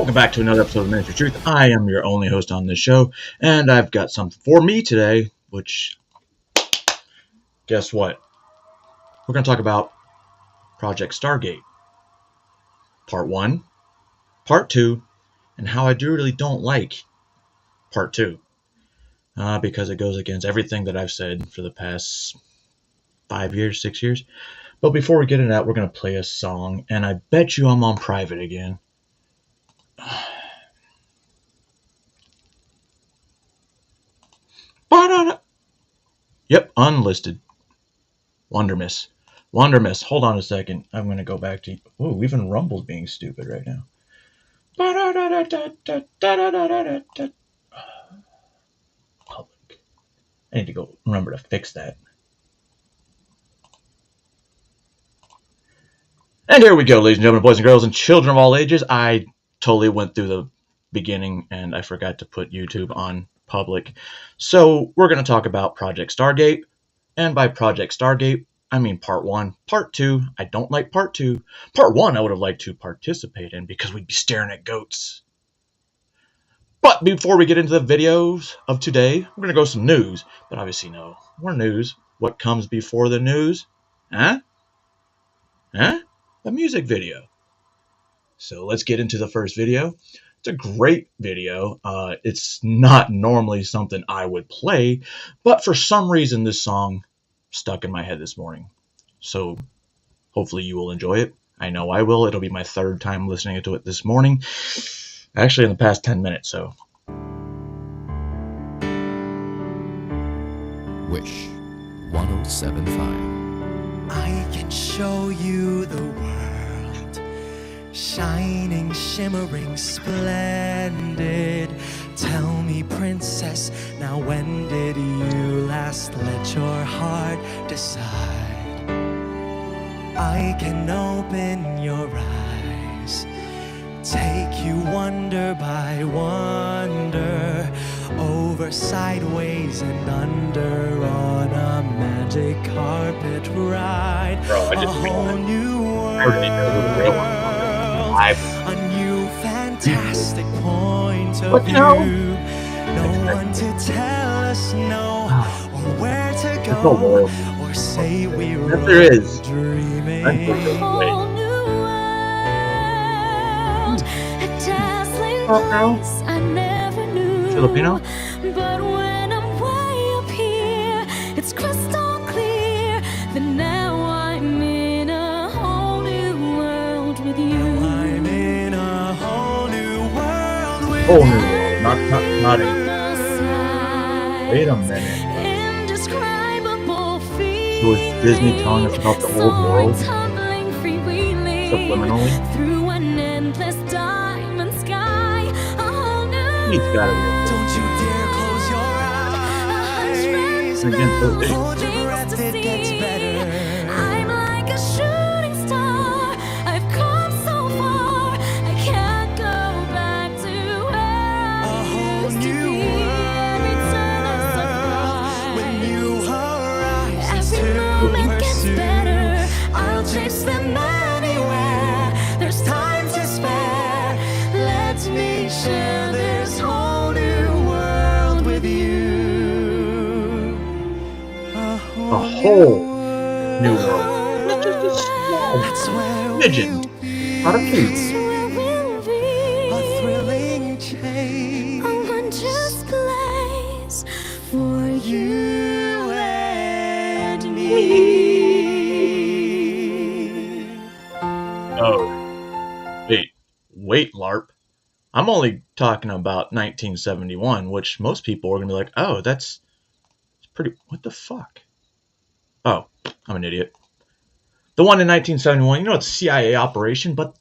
Welcome back to another episode of Minutes for Truth. I am your only host on this show, and I've got something for me today, which, guess what? We're going to talk about Project Stargate. Part 1, Part 2, and how I really don't like Part 2. Because it goes against everything that I've said for the past 5 years, 6 years. But before we get into that, we're going to play a song, and I bet you I'm on private again. Yep, unlisted. Wonder Miss. Hold on a second. I'm going to go back to... Ooh, even Rumble's being stupid right now. Public. I need to go remember to fix that. And here we go, ladies and gentlemen, boys and girls, and children of all ages. I totally went through the beginning, and I forgot to put YouTube on public. So we're going to talk about Project Stargate. And by Project Stargate, I mean Part 1. Part 2, I don't like Part 2. Part 1, I would have liked to participate in because we'd be staring at goats. But before we get into the videos of today, we're going to go some news. But obviously, no more news. What comes before the news? A music video. So let's get into the first video. It's a great video. It's not normally something I would play, but for some reason this song stuck in my head this morning. So hopefully you will enjoy it. I know I will. It'll be my third time listening to it this morning. Actually in the past 10 minutes, so. Wish 1075. I can show you the world. Shining, shimmering, splendid. Tell me, princess, now when did you last let your heart decide? I can open your eyes, take you wonder by wonder, over, sideways, and under on a magic carpet ride. Bro, I just a whole new world. I already know the real one. A new fantastic point of But view. no. No one to tell us no, or where to no go, world. or say we Yes, were there is. dreaming. Unfortunately. A whole new world, a dazzling place I never knew. Filipino? But when I'm way up here, it's crystal clear that now I'm in a whole new world with you. I'm in a whole new world with Whole new you. world, not a... Wait a minute. Indescribable So is Disney telling us about the old world? Subliminally? Through an endless diamond sky, a whole new He's gotta be. Don't you dare close your eyes. And again, so big. Hold your breath, it gets better. I'm like a shooting star. I've come so far. I can't go back to where I used to be. Every turn is a When surprise. new horizons Every to moment gets pursue, better. I'll chase them anywhere. There's time to spare. Let me share this whole new world with you. A whole new world. Not just a small That's where midget. we'll be. Not a That's cube. where we'll be. A thrilling chase A wondrous place for you and me. Oh. Wait, LARP. I'm only talking about 1971, which most people are going to be like, oh, that's pretty... What the fuck? Oh, I'm an idiot. The one in 1971, it's a CIA operation, but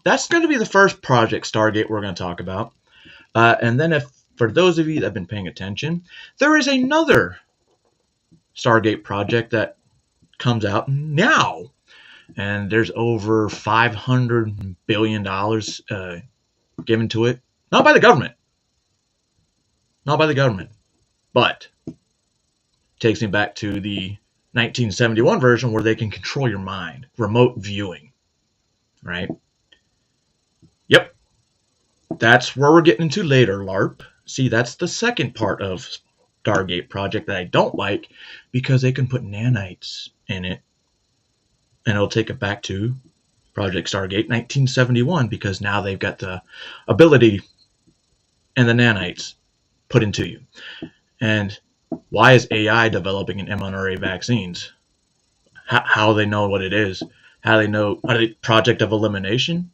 that's going to be the first Project Stargate we're going to talk about. And then for those of you that have been paying attention, there is another Stargate project that comes out now. And there's over $500 billion given to it. Not by the government. But takes me back to the 1971 version where they can control your mind. Remote viewing. Right? Yep. That's where we're getting into later, LARP. See, that's the second part of Stargate Project that I don't like, because they can put nanites in it, and it'll take it back to Project Stargate 1971, because now they've got the ability and the nanites put into you. And why is AI developing an mRNA vaccines? How they know what it is? How they know? Are they Project of Elimination?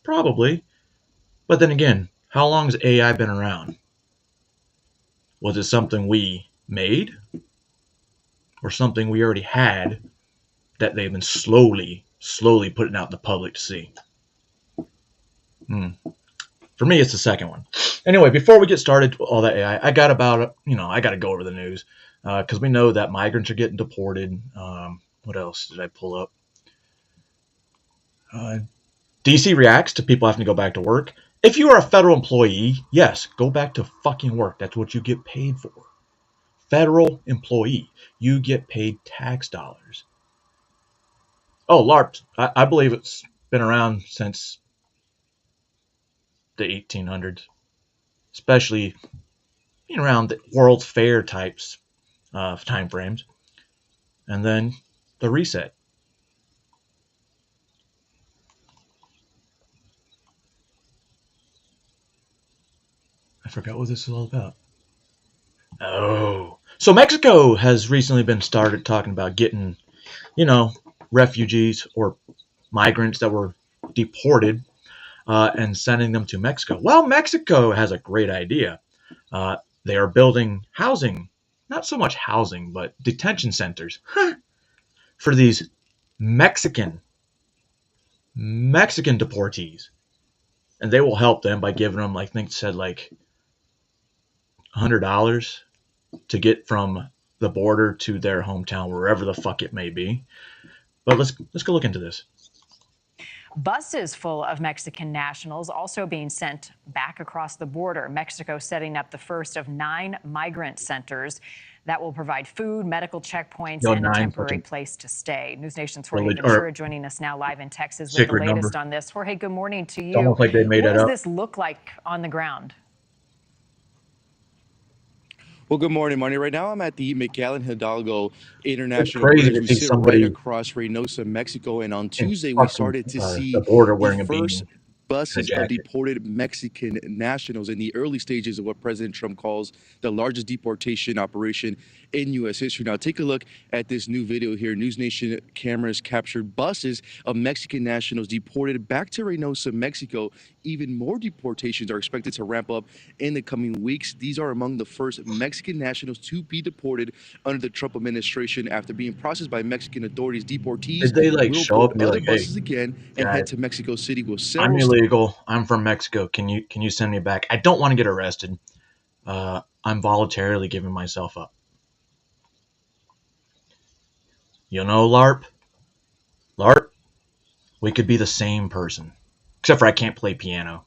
Probably. But then again, how long has AI been around? Was it something we made, or something we already had that they've been slowly putting out in the public to see? For me, it's the second one. Anyway, before we get started with all that AI, I got to go over the news, because we know that migrants are getting deported. What else did I pull up? DC reacts to people having to go back to work. If you are a federal employee, yes, go back to fucking work. That's what you get paid for. Federal employee. You get paid tax dollars. Oh, LARP. I believe it's been around since the 1800s, especially around the World's Fair types of time frames. And then the reset. I forgot what this is all about. Oh. So Mexico has recently been started talking about getting, refugees or migrants that were deported, and sending them to Mexico. Well, Mexico has a great idea. They are building housing, not so much housing, but detention centers for these Mexican deportees, and they will help them by giving them, I think, said like $100 to get from the border to their hometown, wherever the fuck it may be. But let's go look into this. Buses full of Mexican nationals also being sent back across the border. Mexico setting up the first of 9 migrant centers that will provide food, medical checkpoints, and a temporary place to stay. News Nation's Jorge Ventura joining us now live in Texas with the latest on this. Jorge, good morning to you. It's almost like they made what it does up. This look like on the ground? Well, good morning, Marnie. Right now, I'm at the Miguel Hidalgo International Crazy Bridge. to We see sit somebody right across Reynosa, Mexico, and on Tuesday, we fucking, started to see the border wearing the a first beanie buses and a of jacket. deported Mexican nationals in the early stages of what President Trump calls the largest deportation operation in U.S. history. Now, take a look at this new video here. News Nation cameras captured buses of Mexican nationals deported back to Reynosa, Mexico. Even more deportations are expected to ramp up in the coming weeks. These are among the first Mexican nationals to be deported under the Trump administration after being processed by Mexican authorities. Deportees Did they will show up board and be other like, "Hey, buses again and head to Mexico City with I'm several illegal. I'm from Mexico. Can you send me back? I don't want to get arrested. I'm voluntarily giving myself up." LARP, we could be the same person, except for I can't play piano.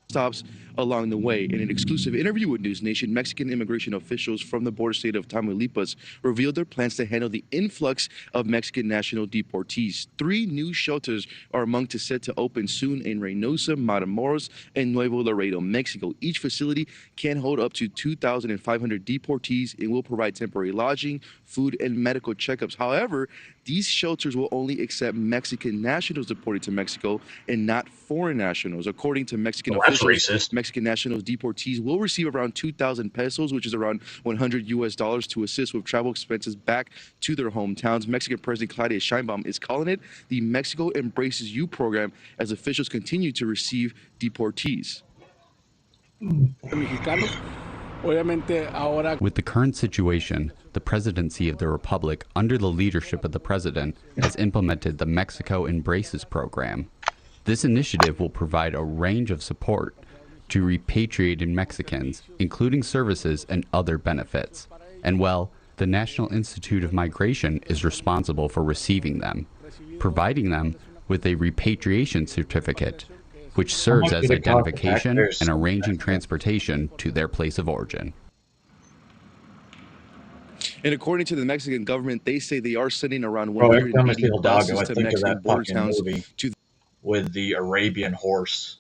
stops along the way. In an exclusive interview with News Nation, Mexican immigration officials from the border state of Tamaulipas revealed their plans to handle the influx of Mexican national deportees. 3 new shelters are among to set to open soon in Reynosa, Matamoros, and Nuevo Laredo, Mexico. Each facility can hold up to 2,500 deportees and will provide temporary lodging, food, and medical checkups. However, these shelters will only accept Mexican nationals deported to Mexico and not foreign nationals. According to Mexican officials, racist. Mexican nationals deportees will receive around 2,000 pesos, which is around $100 to assist with travel expenses back to their hometowns. Mexican President Claudia Sheinbaum is calling it the Mexico Embraces You program as officials continue to receive deportees. With the current situation, the presidency of the Republic, under the leadership of the president, has implemented the Mexico Embraces program. This initiative will provide a range of support to repatriated Mexicans, including services and other benefits. And well, the National Institute of Migration is responsible for receiving them, providing them with a repatriation certificate, which serves as identification and arranging transportation to their place of origin. And according to the Mexican government, they say they are sending around 180 buses to Mexican border towns to with the Arabian horse.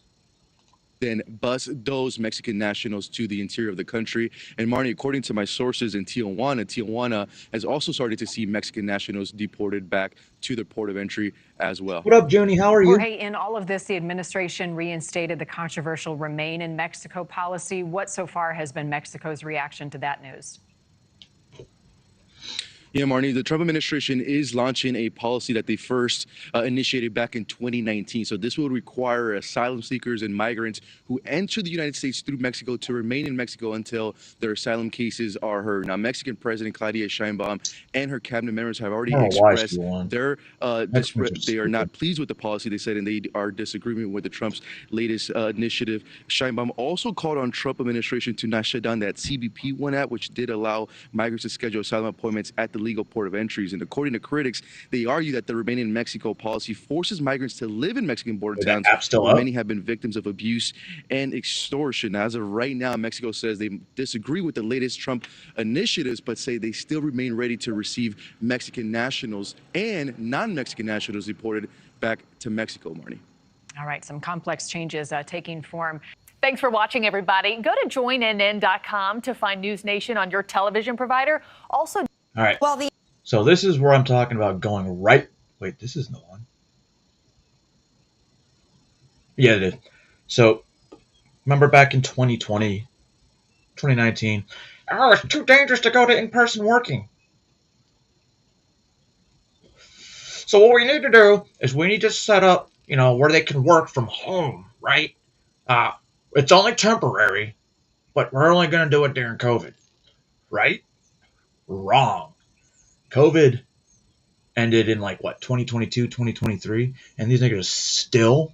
then bus those Mexican nationals to the interior of the country. And Marnie, according to my sources in Tijuana has also started to see Mexican nationals deported back to the port of entry as well. What up, Joni? How are you? Jorge, in all of this, the administration reinstated the controversial Remain in Mexico policy. What so far has been Mexico's reaction to that news? Yeah, Marnie, the Trump administration is launching a policy that they first initiated back in 2019. So this will require asylum seekers and migrants who enter the United States through Mexico to remain in Mexico until their asylum cases are heard. Now, Mexican President Claudia Sheinbaum and her cabinet members have already expressed their they are not pleased with the policy, they said, and they are disagreeing with the Trump's latest initiative. Sheinbaum also called on Trump administration to not shut down that CBP One app, which did allow migrants to schedule asylum appointments at the legal port of entries. And according to critics, they argue that the Remain in Mexico policy forces migrants to live in Mexican border towns where many have been victims of abuse and extortion. Now, as of right now, Mexico says they disagree with the latest Trump initiatives, but say they still remain ready to receive Mexican nationals and non-Mexican nationals deported back to Mexico, Marnie. All right, some complex changes taking form. Thanks for watching, everybody. Go to joinnn.com to find News Nation on your television provider. Also, all right. So this is where I'm talking about going right. Wait, this isn't the one. Yeah, it is. So remember back in 2020, 2019, oh, it's too dangerous to go to in-person working. So what we need to do is we need to set up, where they can work from home, right? It's only temporary, but we're only going to do it during COVID, right? Wrong. COVID ended in 2022, 2023, and these niggas are still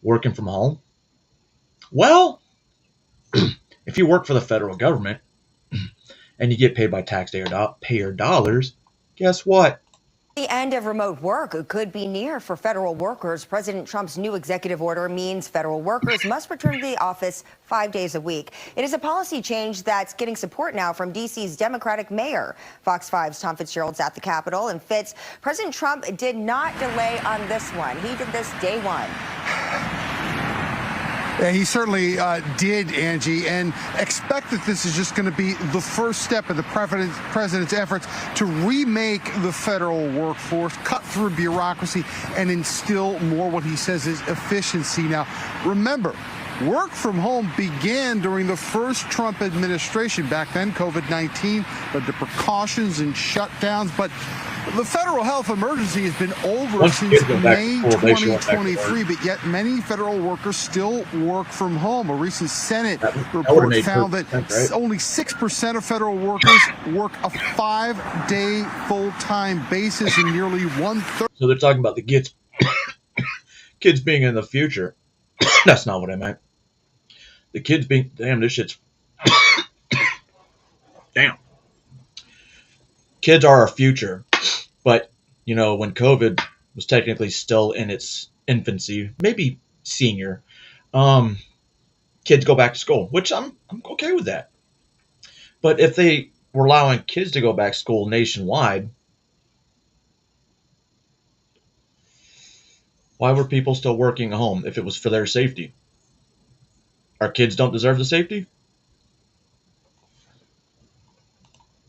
working from home. Well, if you work for the federal government and you get paid by taxpayer dollars, guess what? The end of remote work could be near for federal workers. President Trump's new executive order means federal workers must return to the office 5 days a week. It is a policy change that's getting support now from D.C.'s Democratic mayor. Fox 5's Tom Fitzgerald's at the Capitol. And Fitz, President Trump did not delay on this one. He did this day one. Yeah, he certainly did, Angie, and expect that this is just going to be the first step in the president's efforts to remake the federal workforce, cut through bureaucracy, and instill more what he says is efficiency. Now, remember, work from home began during the first Trump administration. Back then, COVID-19 led to precautions and shutdowns, but the federal health emergency has been over since May 2023, but yet many federal workers still work from home. A recent Senate report found that only 6% of federal workers work a 5-day full-time basis, and nearly 1/3. So they're talking about the kids being in the future. That's not what I meant. The kids being, damn, this shit's, damn. Kids are our future. But, when COVID was technically still in its infancy, maybe senior, kids go back to school, which I'm okay with that. But if they were allowing kids to go back to school nationwide, why were people still working at home if it was for their safety? Our kids don't deserve the safety?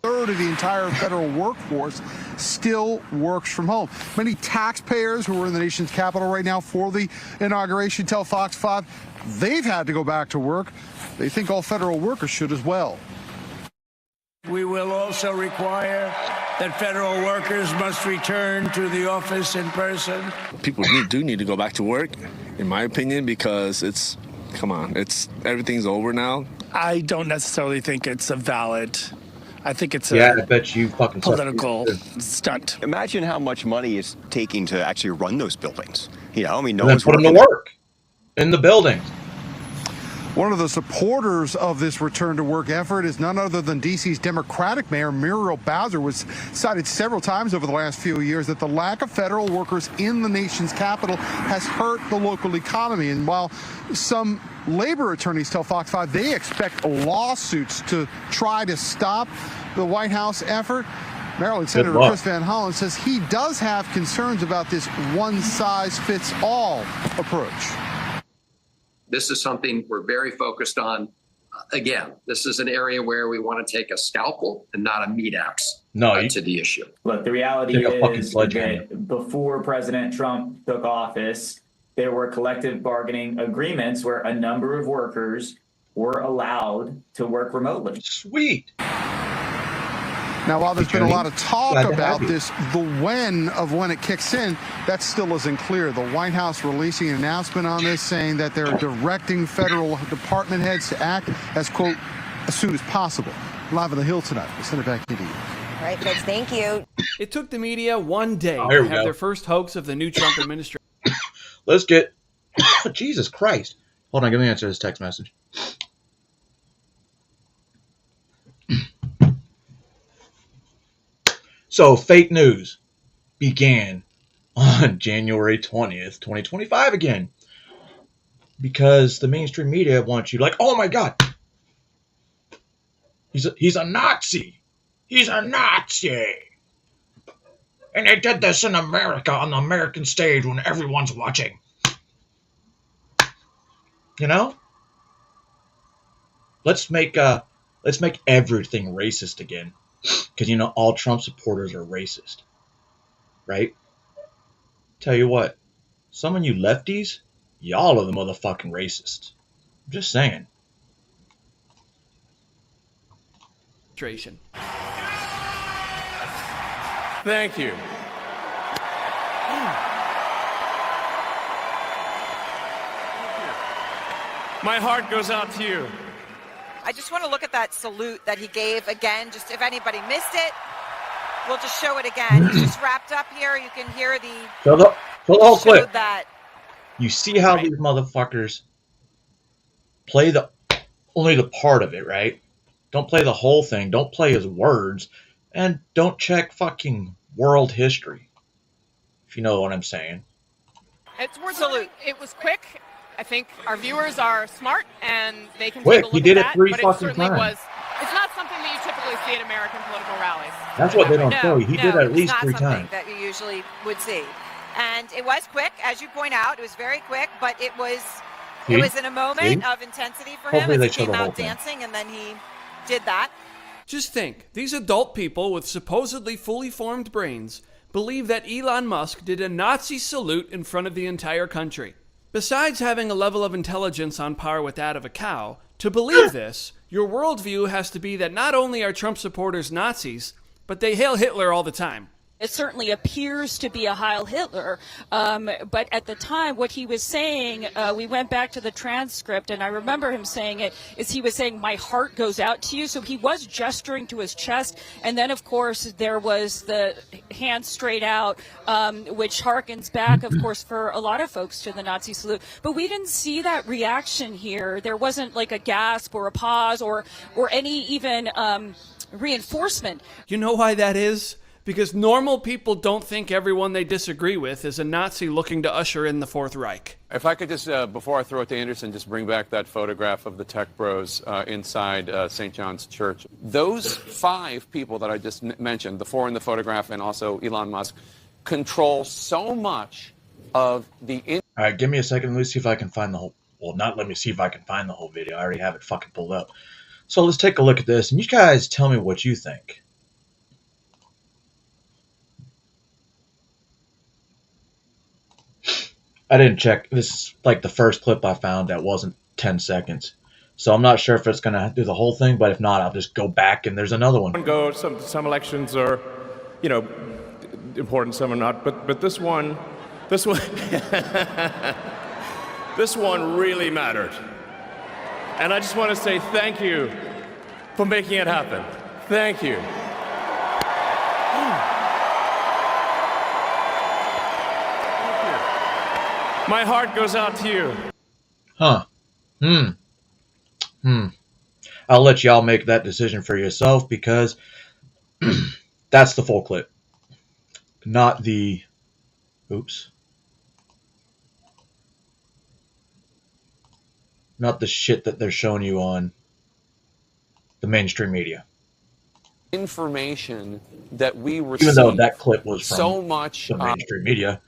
Third of the entire federal workforce still works from home. Many taxpayers who are in the nation's capital right now for the inauguration tell Fox 5 they've had to go back to work. They think all federal workers should as well. We will also require that federal workers must return to the office in person. People do need to go back to work, in my opinion, because everything's over now. I don't necessarily think it's a valid. I think it's I bet you fucking political stunt. Imagine how much money it's taking to actually run those buildings. No one's working. Put them to work in the buildings. One of the supporters of this return to work effort is none other than D.C.'s Democratic Mayor Muriel Bowser, was cited several times over the last few years that the lack of federal workers in the nation's capital has hurt the local economy. And while some labor attorneys tell Fox 5 they expect lawsuits to try to stop the White House effort, Maryland Senator Chris Van Hollen says he does have concerns about this one-size-fits-all approach. This is something we're very focused on. Again, this is an area where we want to take a scalpel and not a meat axe to the issue. Look, the reality is that before President Trump took office, there were collective bargaining agreements where a number of workers were allowed to work remotely. Sweet. Now, while there's been a lot of talk about this, the when it kicks in, that still isn't clear. The White House releasing an announcement on this saying that they're directing federal department heads to act as, quote, as soon as possible. Live on the Hill tonight. We'll send it back into you. All right, Fitz, thank you. It took the media one day here to we have go. their first hoax of the new Trump administration. Let's get... Jesus Christ. Hold on, give me an answer to this text message. So, fake news began on January 20th, 2025 again. Because the mainstream media wants you like, oh my God, he's a Nazi. He's a Nazi. And they did this in America on the American stage when everyone's watching. You know? Let's make everything racist again. Because, you know, all Trump supporters are racist. Right? Tell you what. Some of you lefties, y'all are the motherfucking racists. I'm just saying. Thank you. My heart goes out to you. I just want to look at that salute that he gave again. Just if anybody missed it, we'll just show it again. He's just wrapped up here. You can hear the. Show the whole clip. That. You see how these motherfuckers play only the part of it, right? Don't play the whole thing. Don't play his words. And don't check fucking world history. If you know what I'm saying. It's worth salute. It was quick. I think our viewers are smart and they can Quick, take a look he did at it that. 3 but fucking it certainly times. it's not something that you typically see at American political rallies. That's what they don't show you. He did it at least 3 It's not times. something that you usually would see. And it was quick, as you point out. It was very quick, but it was in a moment of intensity for Hopefully him they as show he the came whole out thing. dancing, and then he did that. Just think, these adult people with supposedly fully formed brains believe that Elon Musk did a Nazi salute in front of the entire country. Besides having a level of intelligence on par with that of a cow, to believe this, your worldview has to be that not only are Trump supporters Nazis, but they hail Hitler all the time. It certainly appears to be a Heil Hitler, but at the time, what he was saying, we went back to the transcript, and I remember him saying it, is he was saying, my heart goes out to you, so he was gesturing to his chest, and then, of course, there was the hand straight out, which harkens back, of course, for a lot of folks to the Nazi salute, but we didn't see that reaction here. There wasn't like a gasp or a pause or any even reinforcement. You know why that is? Because normal people don't think everyone they disagree with is a Nazi looking to usher in the Fourth Reich. If I could just, before I throw it to Anderson, just bring back that photograph of the tech bros inside St. John's Church. Those 5 people that I just mentioned, the 4 in the photograph and also Elon Musk, control so much of the... All right, give me a second. Let me see if I can find the whole... Well, not let me see if I can find the whole video. I already have it fucking pulled up. So let's take a look at this, and you guys tell me what you think. I didn't check. This is like the first clip I found that wasn't 10 seconds. So I'm not sure if it's going to do the whole thing, but if not, I'll just go back and there's another one. Some elections are, important, some are not. But this one, this one really mattered. And I just want to say thank you for making it happen. Thank you. My heart goes out to you. Huh. I'll let y'all make that decision for yourself because that's the full clip. Not the... Oops. Not the shit that they're showing you on the mainstream media. Information that we receive. Even though that clip was from so much the mainstream media.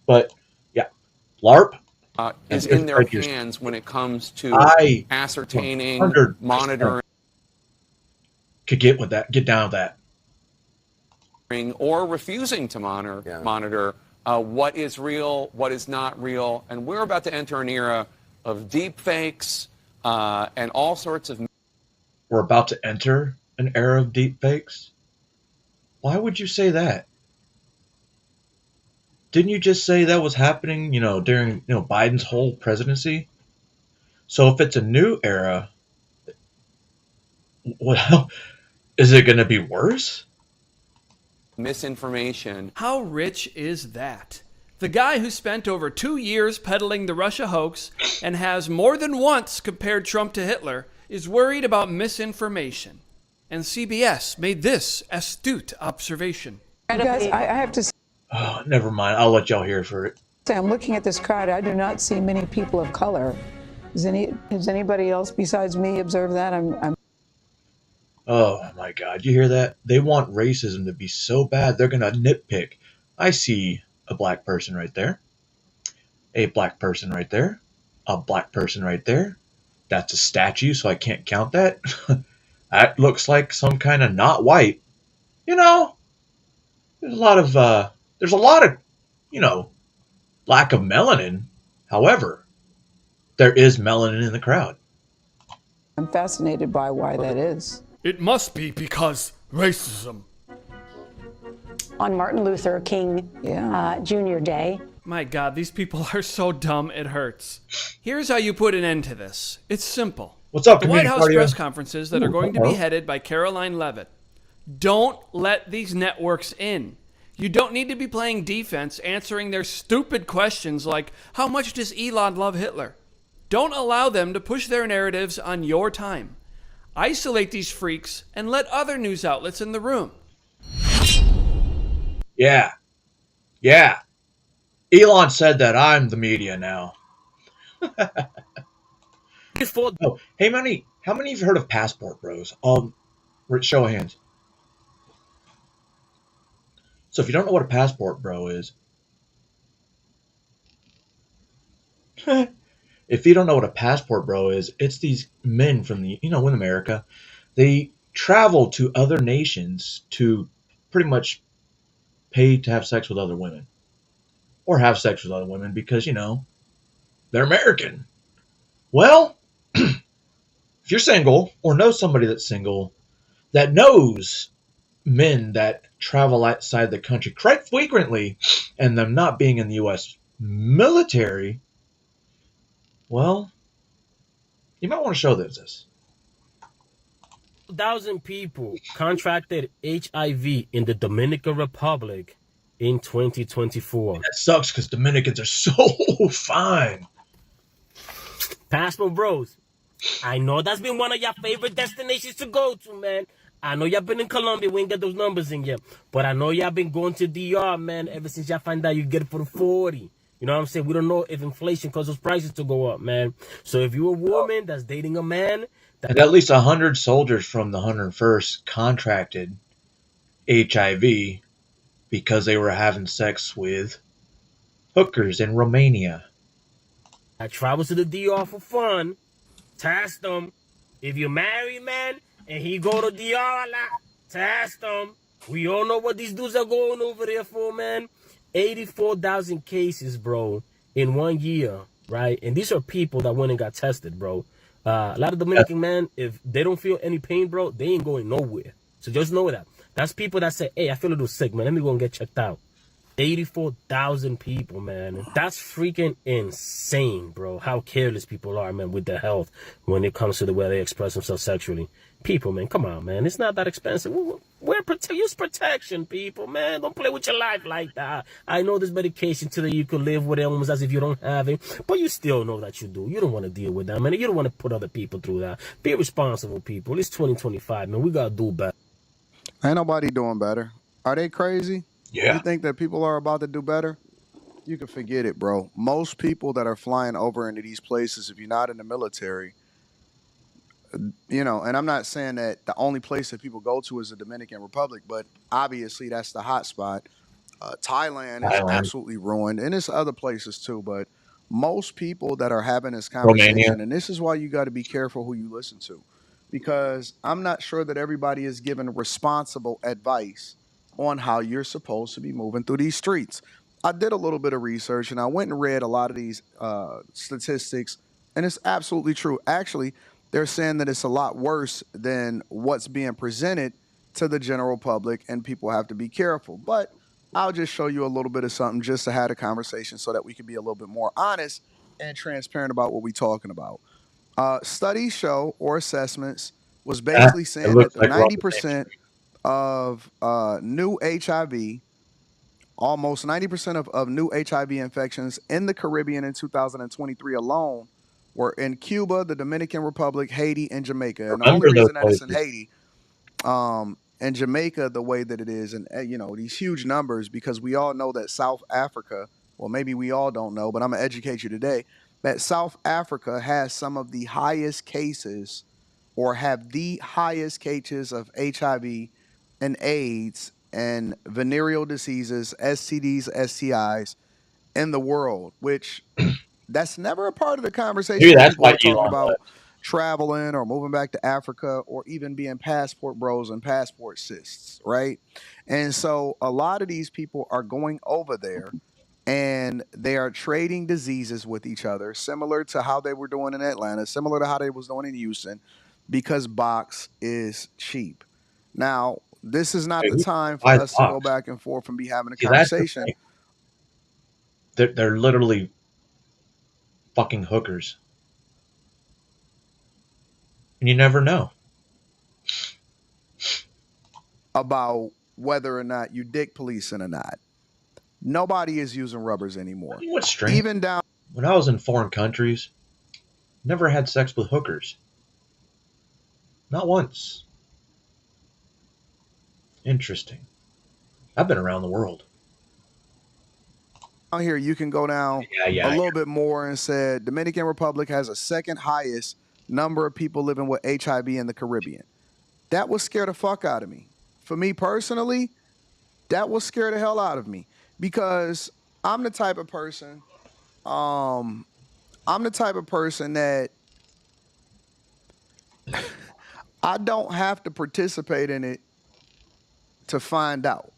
But, yeah. LARP, is in their hands when it comes to ascertaining, monitoring, could get with that, get down with that, or refusing to monitor what is real, what is not real. And we're about to enter an era of deep fakes and all sorts of. We're about to enter an era of deep fakes? Why would you say that? Didn't you just say that was happening, during, Biden's whole presidency? So if it's a new era, well, is it going to be worse? Misinformation. How rich is that? The guy who spent over 2 years peddling the Russia hoax and has more than once compared Trump to Hitler is worried about misinformation. And CBS made this astute observation. You guys, I have to say, Oh, never mind. I'll let y'all hear for it. I'm looking at this crowd. I do not see many people of color. Has anybody else besides me observed that? I'm Oh my God, you hear that? They want racism to be so bad, they're going to nitpick. I see a black person right there, a black person right there, a black person right there. That's a statue, so I can't count that. That looks like some kind of not white. There's a lot of, lack of melanin. However, there is melanin in the crowd. I'm fascinated by why that is. It must be because racism. On Martin Luther King Jr. Day. My God, these people are so dumb it hurts. Here's how you put an end to this. It's simple. What's up, the White House party? press conferences that are going to be headed by Caroline Leavitt. Don't let these networks in. You don't need to be playing defense, answering their stupid questions like, how much does Elon love Hitler? Don't allow them to push their narratives on your time. Isolate these freaks and let other news outlets in the room. Yeah. Elon said that I'm the media now. Oh, hey, how many have you heard of Passport Bros? Show of hands. So if you don't know what a Passport Bro is, if you don't know what a Passport Bro is, it's these men from in America, they travel to other nations to pretty much pay to have sex with other women. Or have sex with other women because, they're American. Well, if you're single or know somebody that's single that knows men that travel outside the country quite frequently and them not being in the U.S. military, well, you might want to show them this. 1,000 people contracted HIV in the Dominican Republic in 2024. That sucks because Dominicans are so fine. Passport Bros, I know that's been one of your favorite destinations to go to, man. I know y'all been in Colombia. We ain't got those numbers in yet. But I know y'all been going to DR, man, ever since y'all find out you get it for the 40. You know what I'm saying? We don't know if inflation causes prices to go up, man. So if you're a woman that's dating a man... And at least 100 soldiers from the 101st contracted HIV because they were having sex with hookers in Romania. I travel to the DR for fun. Test them. If you're married, man, and he go to DR a lot, test them. We all know what these dudes are going over there for, man. 84,000 cases, bro, in 1 year, right? And these are people that went and got tested, bro. A lot of Dominican men, if they don't feel any pain, bro, they ain't going nowhere. So just know that. That's people that say, hey, I feel a little sick, man. Let me go and get checked out. 84,000 people, man. That's freaking insane, bro. How careless people are, man, with their health when it comes to the way they express themselves sexually. People, man, come on, man. It's not that expensive. Use protection, people, man. Don't play with your life like that. I know there's medication so that you can live with it almost as if you don't have it, but you still know that you do. You don't want to deal with that, man. You don't want to put other people through that. Be responsible, people. It's 2025, man. We got to do better. Ain't nobody doing better. Are they crazy? Yeah. You think that people are about to do better? You can forget it, bro. Most people that are flying over into these places, if you're not in the military, and I'm not saying that the only place that people go to is the Dominican Republic, but obviously that's the hot spot. Thailand is absolutely ruined, and there's other places too, but most people that are having this Romania. conversation, and this is why you got to be careful who you listen to, because I'm not sure that everybody is given responsible advice on how you're supposed to be moving through these streets. I did a little bit of research and I went and read a lot of these statistics, and it's absolutely true. Actually, they're saying that it's a lot worse than what's being presented to the general public, and people have to be careful. But I'll just show you a little bit of something just to have a conversation so that we can be a little bit more honest and transparent about what we're talking about. Studies show, or assessments, was basically It saying that looks the like we're on the same 90% street. of new HIV, almost 90% of new HIV infections in the Caribbean in 2023 alone were in Cuba, the Dominican Republic, Haiti, and Jamaica. And the only Remember those reason that it's in places. Haiti and Jamaica the way that it is, and these huge numbers, because we all know that South Africa, well, maybe we all don't know, but I'm gonna educate you today, that South Africa has some of the highest cases, or have the highest cases of HIV and AIDS and venereal diseases, STDs, STIs in the world, which that's never a part of the conversation Maybe when that's people why are talking Elon about left. traveling or moving back to Africa, or even being passport bros and passport cysts, right? And so a lot of these people are going over there and they are trading diseases with each other, similar to how they were doing in Atlanta, similar to how they was doing in Houston, because box is cheap. Now, this is not Hey, the who time for buys us to go box? back and forth and be having a See, that's the conversation thing. They're literally fucking hookers, and you never know. about whether or not you dick policing or not. Nobody is using rubbers anymore. You know what's strange? Even down When I was in foreign countries, never had sex with hookers. Not once. Interesting. I've been around the world. here, you can go down a Yeah. little bit more and said Dominican Republic has a second highest number of people living with HIV in the Caribbean. That would scare the fuck out of me. For me personally, that would scare the hell out of me, because I'm the type of person, that I don't have to participate in it to find out.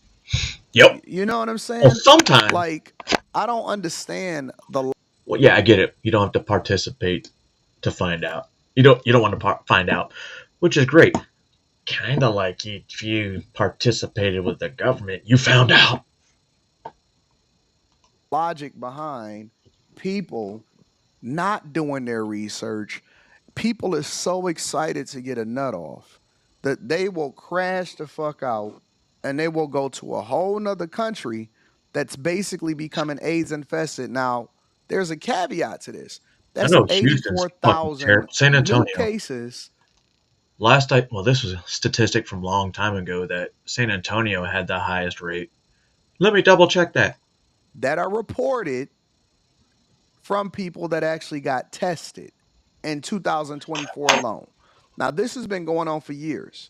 Yep. You know what I'm Well, saying? sometimes. Like, I don't understand the Well, yeah, I get it. You don't have to participate to find out. You don't want to find out, which is great. Kind of like if you participated with the government, you found out. logic behind people not doing their research. People are so excited to get a nut off that they will crash the fuck out and they will go to a whole nother country that's basically becoming AIDS infested. Now, there's a caveat to this. I That's know Houston's fucking 84,000 terrible. San new Antonio. cases. This was a statistic from a long time ago that San Antonio had the highest rate. Let me double check that. That are reported from people that actually got tested in 2024 alone. Now, this has been going on for years.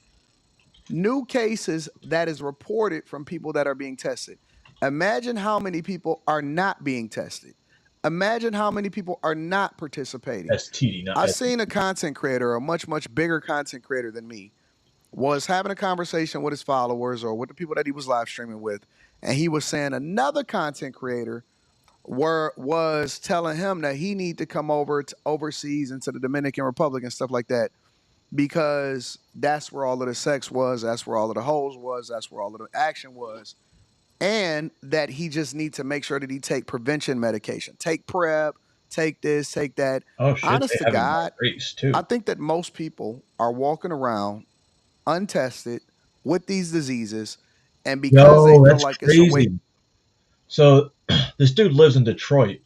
New cases that is reported from people that are being tested. Imagine how many people are not being tested. Imagine how many people are not participating. STD, not I've STD. seen a content creator, a much, much bigger content creator than me, was having a conversation with his followers or with the people that he was live streaming with, and he was saying another content creator was telling him that he need to come over to overseas into the Dominican Republic and stuff like that, because that's where all of the sex was, that's where all of the hoes was, that's where all of the action was, and that he just needs to make sure that he take prevention medication, take PrEP, take this, take that. Oh shit, Honest they to have it by God, race too. I think that most people are walking around untested with these diseases, and because they Yo, feel that's like it's a way. crazy. So this dude lives in Detroit.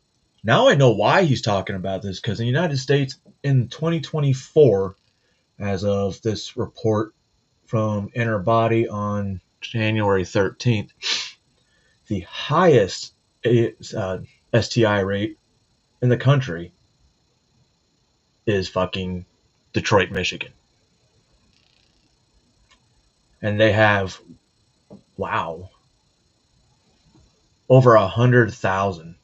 Now I know why he's talking about this, because in the United States in 2024, as of this report from Inner Body on January 13th, the highest STI rate in the country is fucking Detroit, Michigan. And they have, wow, over 100,000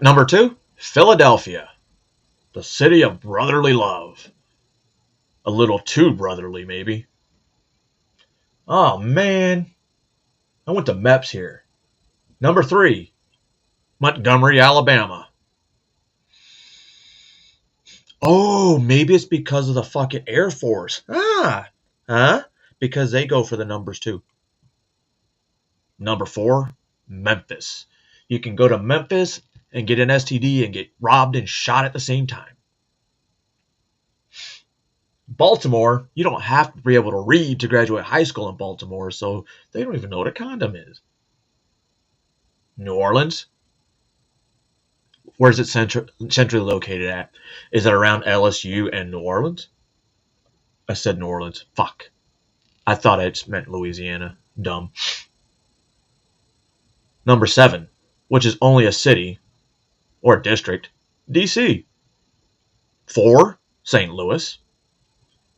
Number 2, Philadelphia, the city of brotherly love. A little too brotherly, maybe. Oh, man. I went to MEPS here. Number 3, Montgomery, Alabama. Oh, maybe it's because of the fucking Air Force. Huh? Because they go for the numbers too. Number 4, Memphis. You can go to Memphis and get an STD and get robbed and shot at the same time. Baltimore, you don't have to be able to read to graduate high school in Baltimore, so they don't even know what a condom is. New Orleans, where's it centrally located at? Is it around LSU and New Orleans? I said New Orleans. Fuck. I thought it meant Louisiana. Dumb. Number 7, which is only a city or a district, DC. 4, St. Louis.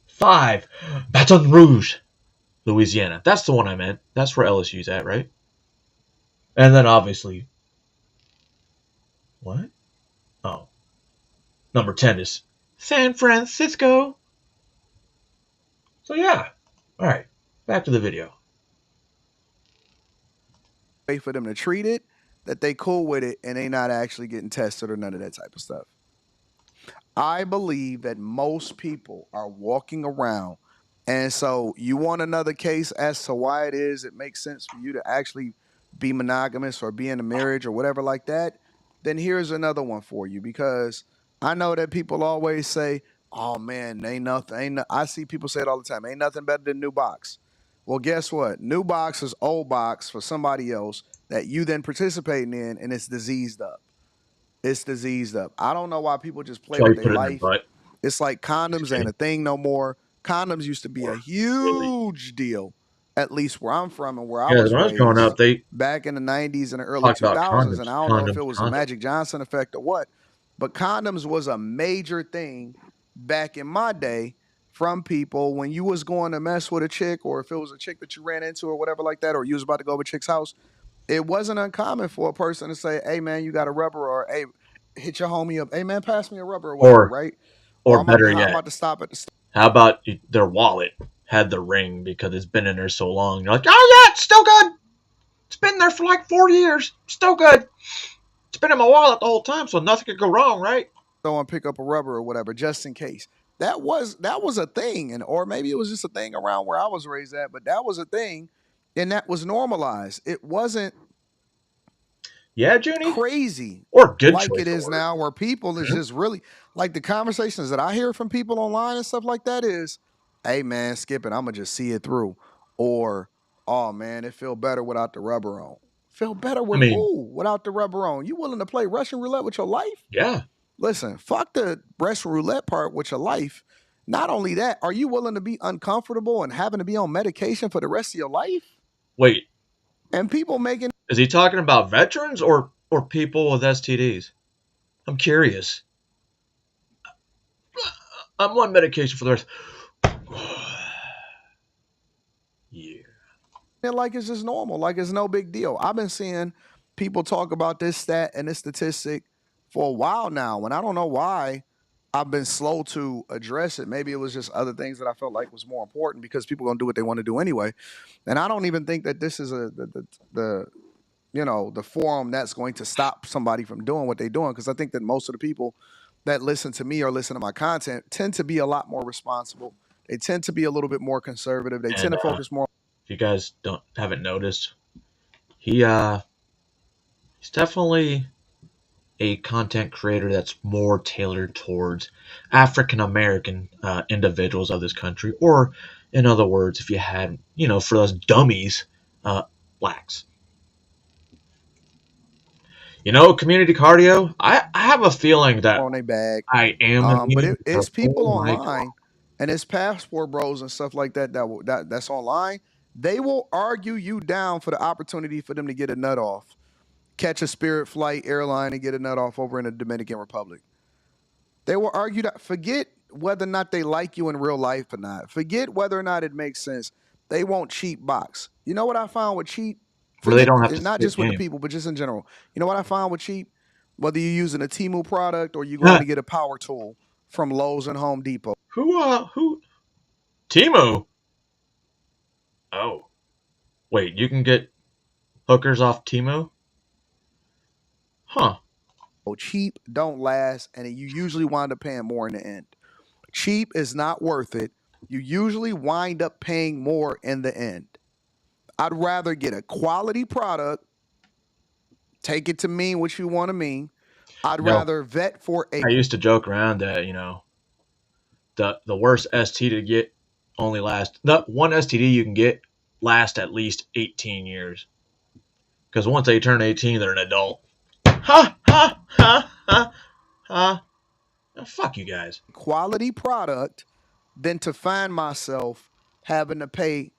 5, Baton Rouge, Louisiana. That's the one I meant. That's where LSU's at, right? And then obviously, what? Oh. Number 10 is San Francisco. So yeah. All right. Back to the video. Wait for them to treat it, that they cool with it, and they not actually getting tested or none of that type of stuff. I believe that most people are walking around, and so you want another case as to why it makes sense for you to actually be monogamous or be in a marriage or whatever like that, then here's another one for you, because I know that people always say, oh man, I see people say it all the time, ain't nothing better than new box. Well, guess what? New box is old box for somebody else that you then participating in, and it's diseased up. It's diseased up. I don't know why people just play with their life. It's like condoms ain't a thing no more. Condoms used to be a huge deal, at least where I'm from and where I was when I was raised. growing up, they Back in the 90s and the early 2000s, and I don't know if it was a Magic Johnson effect or what, but condoms was a major thing back in my day from people when you was going to mess with a chick, or if it was a chick that you ran into or whatever like that, or you was about to go to a chick's house. It wasn't uncommon for a person to say, hey, man, you got a rubber, or hey, hit your homie up. Hey, man, pass me a rubber or whatever, right? Or better I'm yet, about to stop at the store. How about their wallet had the ring because it's been in there so long? You're like, oh, yeah, it's still good. It's been there for like 4 years. Still good. It's been in my wallet the whole time, so nothing could go wrong, right? Go and pick up a rubber or whatever, just in case. That was a thing, or maybe it was just a thing around where I was raised at, but that was a thing, and that was normalized. It wasn't Junie? Crazy or good like it is now, where people is just really like the conversations that I hear from people online and stuff like that is, hey man, skip it, I'm gonna just see it through, or oh man, it feel better without the rubber on. Feel better with who? Without the rubber on? You willing to play Russian roulette with your life? Yeah. Listen, fuck the Russian roulette part with your life. Not only that, are you willing to be uncomfortable and having to be on medication for the rest of your life? Wait. And people making... Is he talking about veterans or people with STDs? I'm curious. I'm on medication for the rest. Yeah. Like it's just normal. Like it's no big deal. I've been seeing people talk about this stat and this statistic for a while now, and I don't know why I've been slow to address it. Maybe it was just other things that I felt like was more important, because people are gonna do what they want to do anyway. And I don't even think that this is the forum that's going to stop somebody from doing what they're doing, because I think that most of the people that listen to me or listen to my content tend to be a lot more responsible. They tend to be a little bit more conservative. They tend to focus more. If you guys haven't noticed, he's definitely a content creator that's more tailored towards African American individuals of this country, or in other words, if you had, for those dummies, blacks. Community cardio. I have a feeling that on their bag. I am, but it's people online, and it's passport bros and stuff like that that's online. They will argue you down for the opportunity for them to get a nut off, catch a Spirit flight airline and get a nut off over in the Dominican Republic. They will argue that. Forget whether or not they like you in real life or not. Forget whether or not it makes sense. They won't cheat box. You know what I found with cheat? They don't have to not just with the people, but just in general. You know what I found with cheap? whether you're using a Temu product or you're going to get a power tool from Lowe's and Home Depot. Who? Temu? Oh. Wait, you can get hookers off Temu? Huh. Cheap don't last, and you usually wind up paying more in the end. Cheap is not worth it. You usually wind up paying more in the end. I'd rather get a quality product, take it to mean what you want to mean. I'd rather vet for a... I used to joke around that, the worst ST to get only lasts... The one STD you can get lasts at least 18 years. Because once they turn 18, they're an adult. Ha, ha, ha, ha, ha. Oh, fuck you guys. Quality product than to find myself having to pay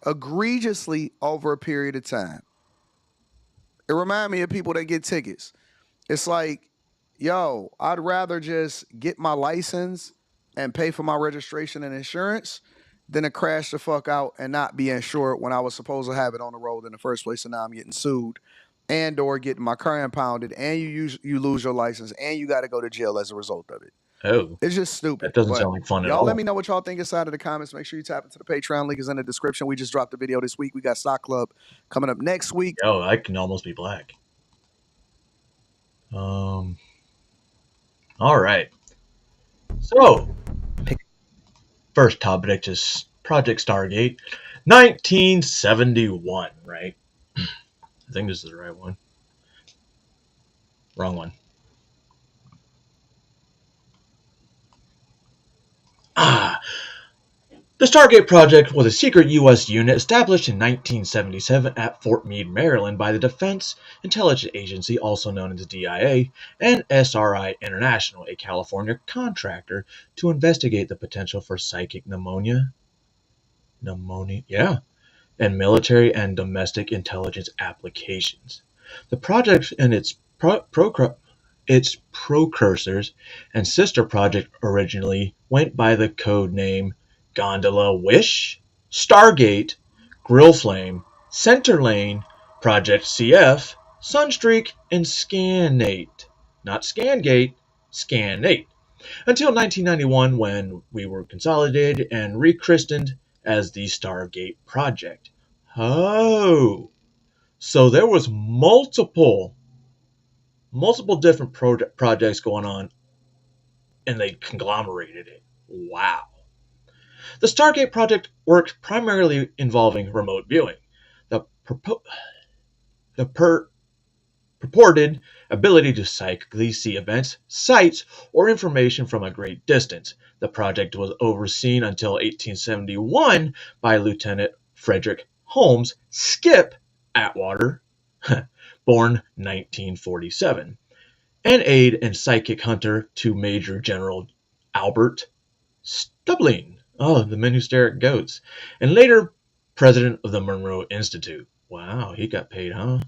egregiously over a period of time. It reminds me of people that get tickets. It's like, yo, I'd rather just get my license and pay for my registration and insurance than to crash the fuck out and not be insured when I was supposed to have it on the road in the first place, and now I'm getting sued and or getting my car impounded, and you lose your license, and you got to go to jail as a result of it. Oh. It's just stupid. That doesn't sound like fun at all. Y'all let me know what y'all think inside of the comments. Make sure you tap into the Patreon. Link is in the description. We just dropped the video this week. We got Stock Club coming up next week. Yo, I can almost be black. All right. So, first topic is Project Stargate, 1971, right? I think this is the right one. Wrong one. The Stargate Project was a secret U.S. unit established in 1977 at Fort Meade, Maryland by the Defense Intelligence Agency, also known as DIA, and SRI International, a California contractor, to investigate the potential for psychic pneumonia, and military and domestic intelligence applications. The project and its precursors and sister project originally went by the code name Gondola Wish, Stargate, Grill Flame, Center Lane, Project CF, Sunstreak, and Scannate. Not Scangate, Scannate. Until 1991, when we were consolidated and rechristened as the Stargate Project. Oh, so there was multiple different projects going on, and they conglomerated it. Wow. The Stargate Project worked primarily involving remote viewing. The purported ability to psychically see events, sights, or information from a great distance. The project was overseen until 1871 by Lieutenant Frederick Holmes Skip Atwater, born 1947, an aide and psychic hunter to Major General Albert Stubling. Oh, the men who stare at goats. And later, president of the Monroe Institute. Wow, he got paid, huh?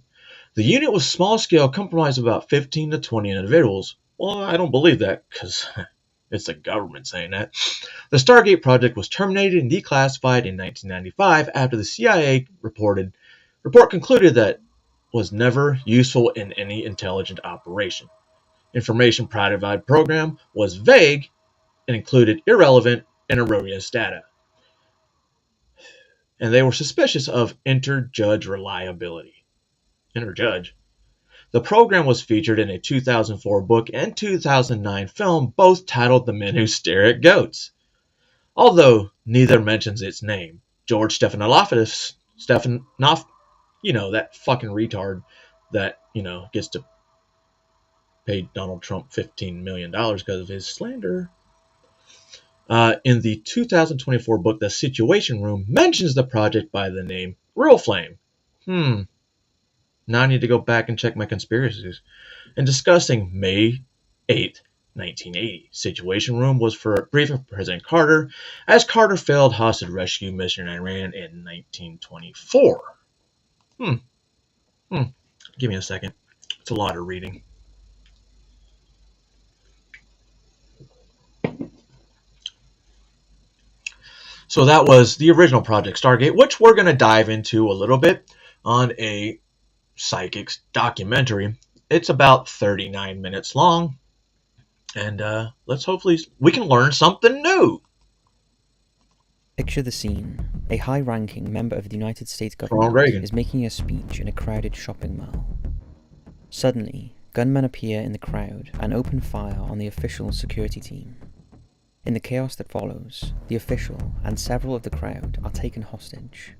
The unit was small scale, comprised of about 15 to 20 individuals. Well, I don't believe that, because it's the government saying that. The Stargate Project was terminated and declassified in 1995 after the CIA report concluded that was never useful in any intelligent operation. Information provided by the program was vague and included irrelevant and erroneous data. And they were suspicious of inter-judge reliability. Inter-judge? The program was featured in a 2004 book and 2009 film, both titled The Men Who Stare at Goats. Although neither mentions its name. George Stephanopoulos, that fucking retard that, gets to pay Donald Trump $15 million because of his slander. In the 2024 book, The Situation Room mentions the project by the name Real Flame. Now I need to go back and check my conspiracies. And discussing May 8th, 1980. Situation Room was for a briefing for President Carter as Carter failed hostage rescue mission in Iran in 1924. Give me a second. It's a lot of reading. So that was the original Project Stargate, which we're going to dive into a little bit on a psychics documentary It's about 39 minutes long. And let's hopefully we can learn something new. Picture the scene. A high-ranking member of the United States Ronald government Reagan. is making a speech in a crowded shopping mall. Suddenly, gunmen appear in the crowd and open fire on the official security team. In the chaos that follows, the official and several of the crowd are taken hostage.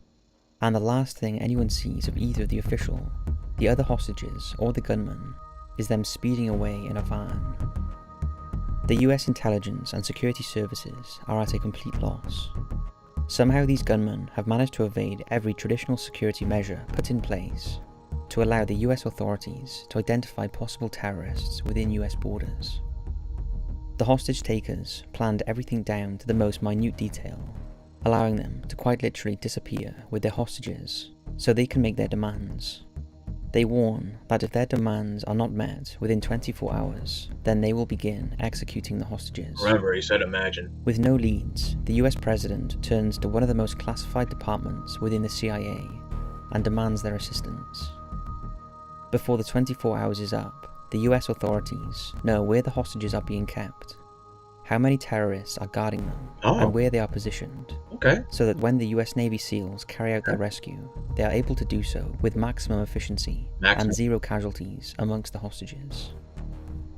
And the last thing anyone sees of either the official, the other hostages, or the gunman is them speeding away in a van. The US intelligence and security services are at a complete loss. Somehow these gunmen have managed to evade every traditional security measure put in place to allow the US authorities to identify possible terrorists within US borders. The hostage takers planned everything down to the most minute detail, allowing them to quite literally disappear with their hostages so they can make their demands. They warn that if their demands are not met within 24 hours, then they will begin executing the hostages. Remember, he said imagine. With no leads, the US president turns to one of the most classified departments within the CIA and demands their assistance. Before the 24 hours is up, the US authorities know where the hostages are being kept, how many terrorists are guarding them, and where they are positioned, so that when the US Navy SEALs carry out their rescue, they are able to do so with maximum efficiency and zero casualties amongst the hostages.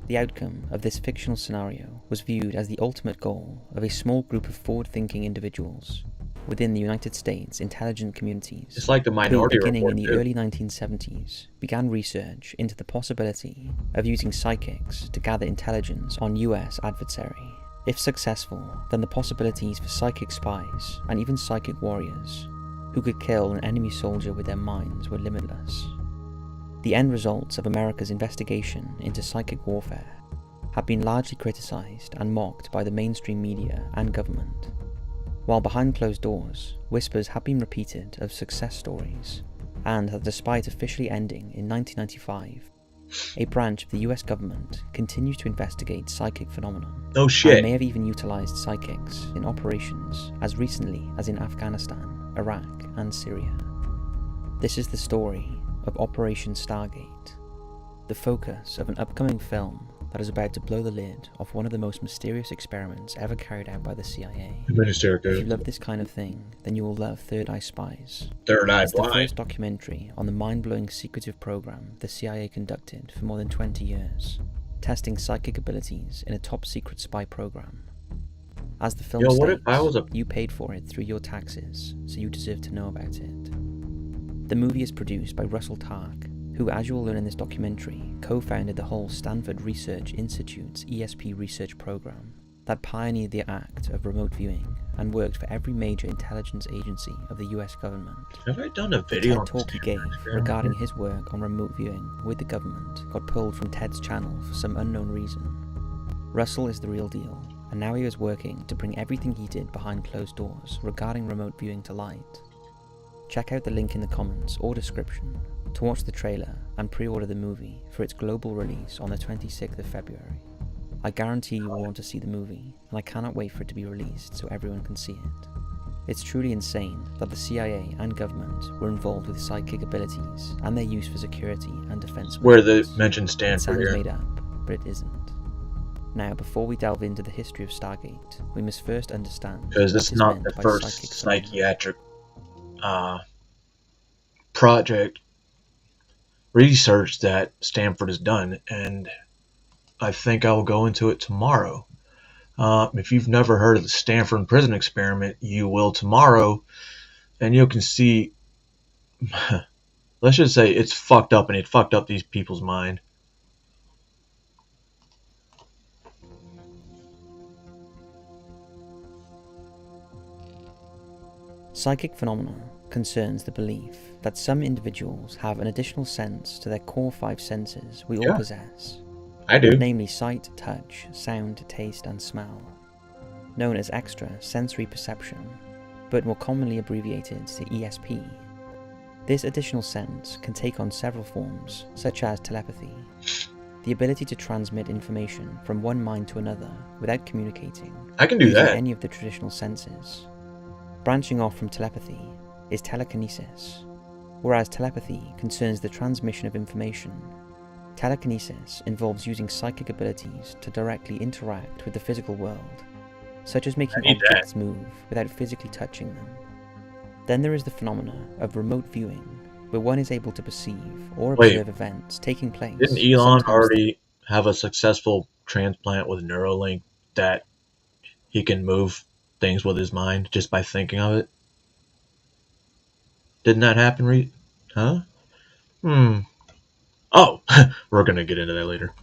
The outcome of this fictional scenario was viewed as the ultimate goal of a small group of forward-thinking individuals within the United States intelligence communities. It's like the Minority who, beginning Report, in the too. early 1970s, began research into the possibility of using psychics to gather intelligence on US adversary. If successful, then the possibilities for psychic spies and even psychic warriors who could kill an enemy soldier with their minds were limitless. The end results of America's investigation into psychic warfare have been largely criticized and mocked by the mainstream media and government. While behind closed doors, whispers have been repeated of success stories, and that despite officially ending in 1995, a branch of the US government continues to investigate psychic phenomena. Oh shit. And may have even utilized psychics in operations as recently as in Afghanistan, Iraq, and Syria. This is the story of Operation Stargate, the focus of an upcoming film that is about to blow the lid off one of the most mysterious experiments ever carried out by the CIA. If you love this kind of thing, then you will love Third Eye Spies. Third Eye It's the Blind. first documentary on the mind-blowing secretive program the CIA conducted for more than 20 years, testing psychic abilities in a top-secret spy program. As the film Yo, what states, if I was a... you paid for it through your taxes, so you deserve to know about it. The movie is produced by Russell Tark, who, as you will learn in this documentary, co-founded the whole Stanford Research Institute's ESP research program that pioneered the act of remote viewing and worked for every major intelligence agency of the US government. Have I done a The video TED on talk he gave regarding his work on remote viewing with the government got pulled from TED's channel for some unknown reason. Russell is the real deal, and now he is working to bring everything he did behind closed doors regarding remote viewing to light. Check out the link in the comments or description to watch the trailer and pre-order the movie for its global release on the 26th of February. I guarantee you will want to see the movie, and I cannot wait for it to be released so everyone can see it. It's truly insane that the CIA and government were involved with psychic abilities and their use for security and defense. Where the mentioned Stanford It sounds here. made up, but it isn't. Now, before we delve into the history of Stargate, we must first understand Because this what is not meant the by first psychic phenomena. psychiatric project research that Stanford has done, and I think I will go into it tomorrow. If you've never heard of the Stanford prison experiment, you will tomorrow, and you can see, let's just say it's fucked up, and it fucked up these people's mind. Psychic phenomena concerns the belief that some individuals have an additional sense to their core 5 senses we all Yeah. possess. I do. Namely sight, touch, sound, taste, and smell. Known as extra sensory perception, but more commonly abbreviated to ESP. This additional sense can take on several forms, such as telepathy, the ability to transmit information from one mind to another without communicating. I can do using that. any of the traditional senses. Branching off from telepathy is telekinesis, whereas telepathy concerns the transmission of information, Telekinesis involves using psychic abilities to directly interact with the physical world, such as making objects move without physically touching them. Then there is the phenomena of remote viewing, where one is able to perceive or observe events taking place. Didn't Elon already have a successful transplant with Neuralink that he can move things with his mind just by thinking of it? Didn't that happen? Oh, we're gonna get into that later.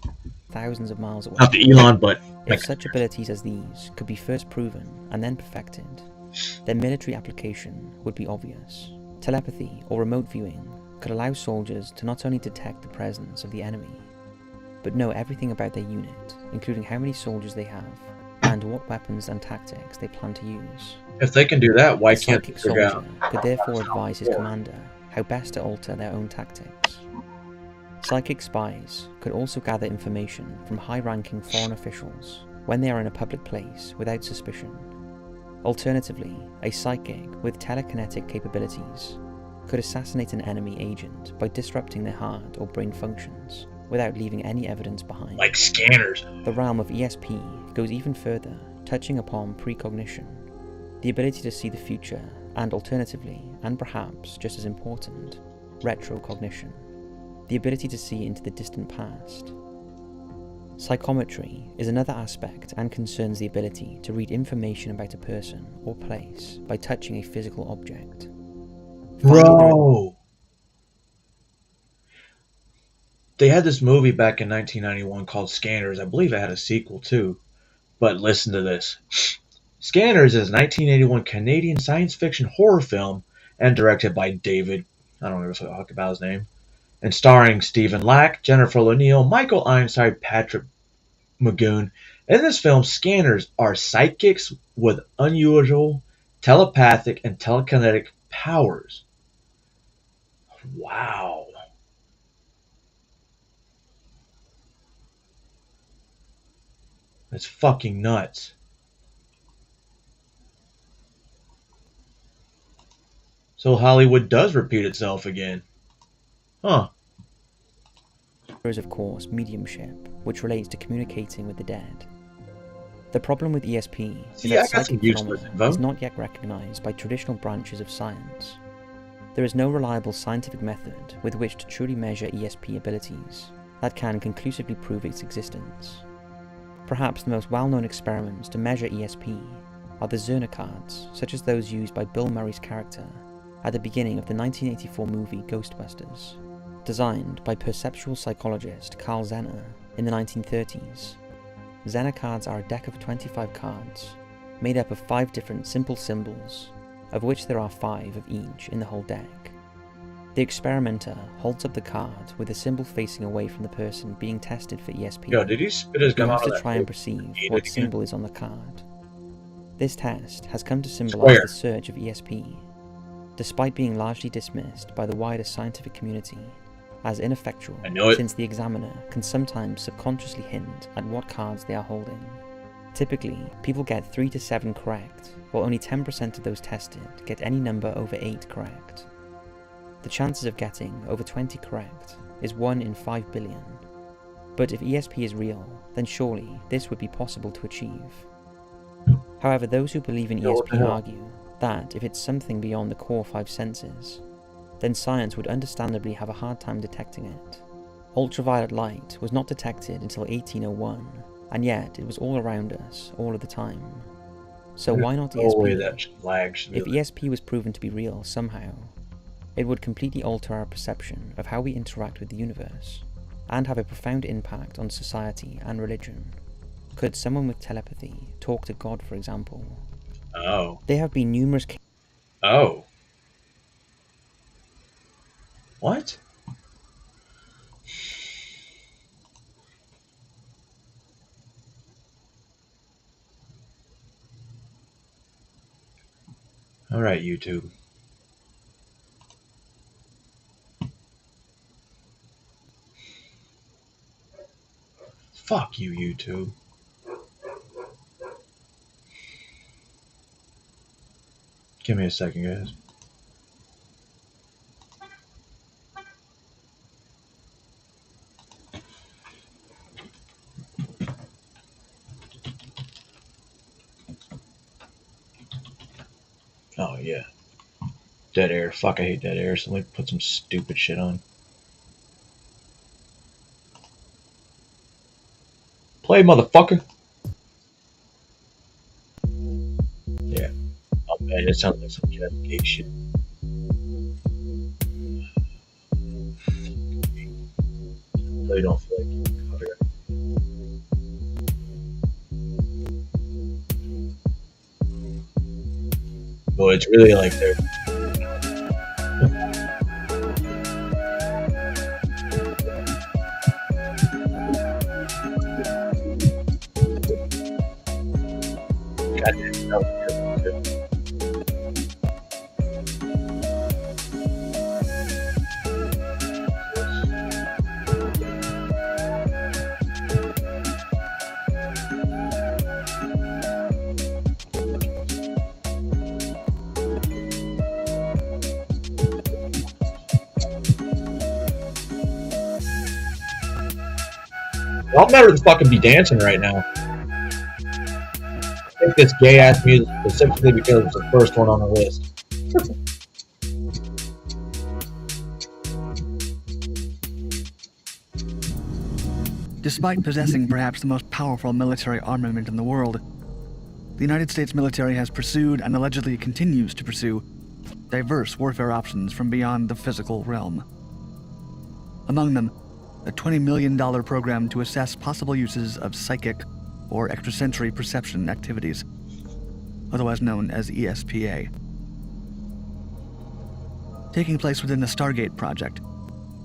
Thousands of miles away. Not the Elon, but if such abilities as these could be first proven and then perfected, then military application would be obvious. Telepathy or remote viewing could allow soldiers to not only detect the presence of the enemy, but know everything about their unit, including how many soldiers they have and what weapons and tactics they plan to use. If they can do that, why A can't they psychic figure out? soldier could therefore advise his commander how best to alter their own tactics. Psychic spies could also gather information from high-ranking foreign officials when they are in a public place without suspicion. Alternatively, a psychic with telekinetic capabilities could assassinate an enemy agent by disrupting their heart or brain functions without leaving any evidence behind. Like scanners. The realm of ESP goes even further, touching upon precognition, the ability to see the future, and alternatively, and perhaps just as important, retrocognition, the ability to see into the distant past. Psychometry is another aspect and concerns the ability to read information about a person or place by touching a physical object. Bro! They had this movie back in 1991 called Scanners. I believe it had a sequel too. But listen to this. Scanners is a 1981 Canadian science fiction horror film and directed by David, I don't know if I talk about his name, and starring Stephen Lack, Jennifer O'Neill, Michael Ironside, Patrick Magoon. In this film, scanners are psychics with unusual telepathic and telekinetic powers. Wow. That's fucking nuts. So Hollywood does repeat itself again. Huh. There is, of course, mediumship, which relates to communicating with the dead. The problem with ESP is that psychic phenomena is not yet recognized by traditional branches of science. There is no reliable scientific method with which to truly measure ESP abilities that can conclusively prove its existence. Perhaps the most well-known experiments to measure ESP are the Zerner cards, such as those used by Bill Murray's character at the beginning of the 1984 movie Ghostbusters, designed by perceptual psychologist Carl Zener in the 1930s. Zener cards are a deck of 25 cards, made up of 5 different simple symbols, of which there are 5 of each in the whole deck. The experimenter holds up the card with the symbol facing away from the person being tested for ESP. Yo, did he spit his gun who has out to of try that and book? perceive Eat what it again. symbol is on the card. This test has come to symbolize the surge of ESP, despite being largely dismissed by the wider scientific community as ineffectual, since the examiner can sometimes subconsciously hint at what cards they are holding. Typically, people get 3 to 7 correct, while only 10% of those tested get any number over 8 correct. The chances of getting over 20 correct is 1 in 5 billion. But if ESP is real, then surely this would be possible to achieve. However, those who believe in ESP argue that if it's something beyond the core 5 senses, then science would understandably have a hard time detecting it. Ultraviolet light was not detected until 1801, and yet it was all around us all of the time. So why not ESP? If ESP was proven to be real somehow, it would completely alter our perception of how we interact with the universe, and have a profound impact on society and religion. Could someone with telepathy talk to God, for example? Oh. There have been numerous Oh. What? Alright, YouTube. Fuck you, YouTube. Give me a second, guys. Oh, yeah. Dead air. Fuck, I hate dead air. So let me put some stupid shit on. Play, motherfucker. Yeah. Oh, man, it sounds like some Stargate shit. Really don't feel like getting copyright. Well, it's really like they're... Goddamn, that was good, too. Y'all better fucking be dancing right now. I think this gay ass music specifically because it's the first one on the list. Despite possessing perhaps the most powerful military armament in the world, the United States military has pursued and allegedly continues to pursue diverse warfare options from beyond the physical realm. Among them, a $20 million program to assess possible uses of psychic or extrasensory perception activities, otherwise known as ESPA. Taking place within the Stargate project,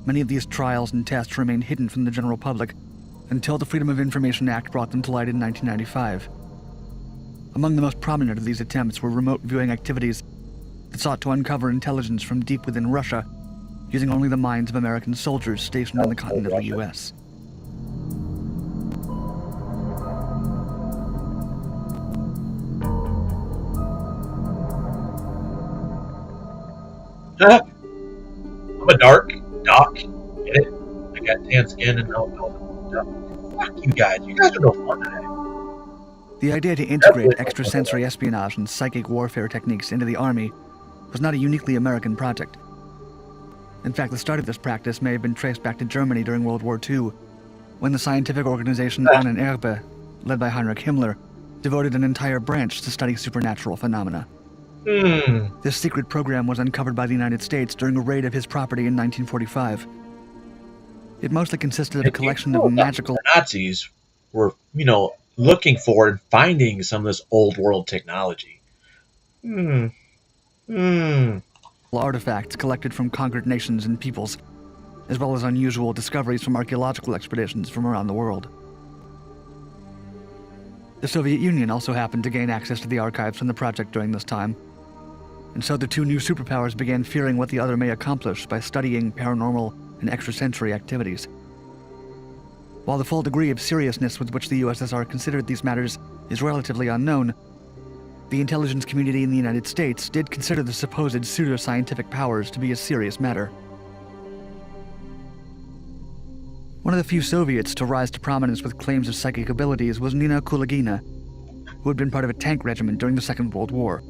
many of these trials and tests remained hidden from the general public until the Freedom of Information Act brought them to light in 1995. Among the most prominent of these attempts were remote viewing activities that sought to uncover intelligence from deep within Russia, using only the minds of American soldiers stationed on the continental U.S. I'm a doc. Get it? I got tan skin and fuck you guys. You guys are no fun today. The idea to integrate extrasensory espionage and psychic warfare techniques into the Army was not a uniquely American project. In fact, the start of this practice may have been traced back to Germany during World War II, when the scientific organization Ahnenerbe, led by Heinrich Himmler, devoted an entire branch to study supernatural phenomena. This secret program was uncovered by the United States during a raid of his property in 1945. It mostly consisted of a collection of magical... The Nazis were, looking for and finding some of this old world technology. artifacts collected from conquered nations and peoples, as well as unusual discoveries from archaeological expeditions from around the world. The Soviet Union also happened to gain access to the archives from the project during this time, and so the two new superpowers began fearing what the other may accomplish by studying paranormal and extrasensory activities. While the full degree of seriousness with which the USSR considered these matters is relatively unknown, the intelligence community in the United States did consider the supposed pseudoscientific powers to be a serious matter. One of the few Soviets to rise to prominence with claims of psychic abilities was Nina Kulagina, who had been part of a tank regiment during the Second World War.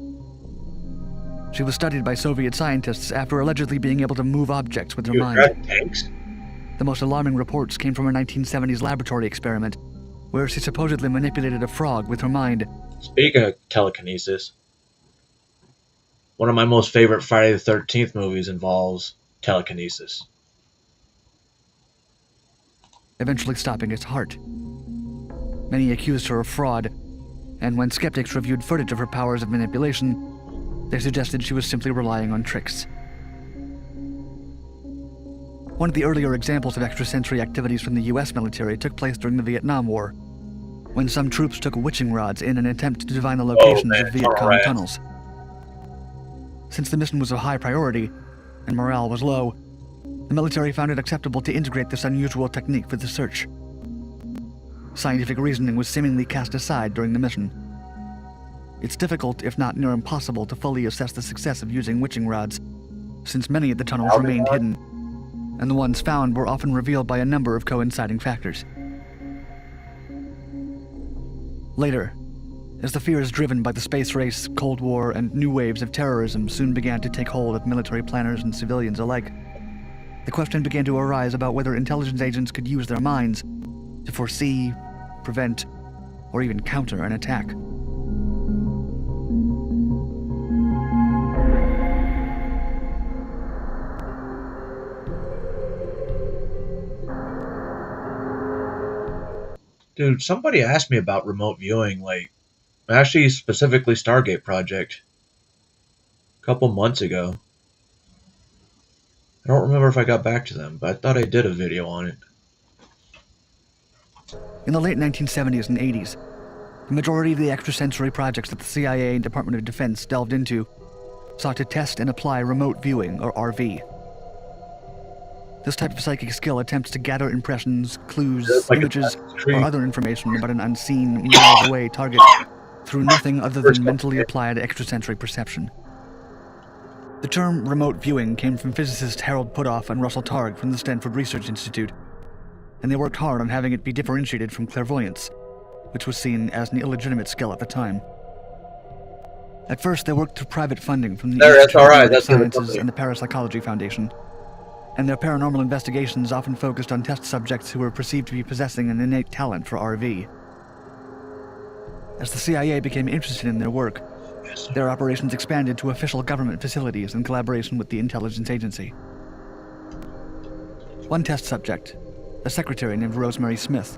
She was studied by Soviet scientists after allegedly being able to move objects with her mind. Tanks? The most alarming reports came from a 1970s laboratory experiment, where she supposedly manipulated a frog with her mind. Speaking of telekinesis, one of my most favorite Friday the 13th movies involves telekinesis. Eventually stopping its heart. Many accused her of fraud, and when skeptics reviewed footage of her powers of manipulation, they suggested she was simply relying on tricks. One of the earlier examples of extrasensory activities from the US military took place during the Vietnam War, when some troops took witching rods in an attempt to divine the locations of Viet Cong tunnels. Since the mission was of high priority, and morale was low, the military found it acceptable to integrate this unusual technique for the search. Scientific reasoning was seemingly cast aside during the mission. It's difficult, if not near impossible, to fully assess the success of using witching rods, since many of the tunnels remained hidden, and the ones found were often revealed by a number of coinciding factors. Later, As the fears driven by the space race, Cold War, and new waves of terrorism soon began to take hold of military planners and civilians alike, the question began to arise about whether intelligence agents could use their minds to foresee, prevent, or even counter an attack. Dude, somebody asked me about remote viewing, actually specifically Stargate Project, a couple months ago. I don't remember if I got back to them, but I thought I did a video on it. In the late 1970s and 80s, the majority of the extrasensory projects that the CIA and Department of Defense delved into sought to test and apply remote viewing, or RV. This type of psychic skill attempts to gather impressions, clues, images, or other information about an unseen, miles-away target through nothing other than mentally applied extrasensory perception. The term remote viewing came from physicists Harold Puthoff and Russell Targ from the Stanford Research Institute, and they worked hard on having it be differentiated from clairvoyance, which was seen as an illegitimate skill at the time. At first, they worked through private funding from the Institute of Sciences and the Parapsychology Foundation, and their paranormal investigations often focused on test subjects who were perceived to be possessing an innate talent for RV. As the CIA became interested in their work, their operations expanded to official government facilities in collaboration with the intelligence agency. One test subject, a secretary named Rosemary Smith,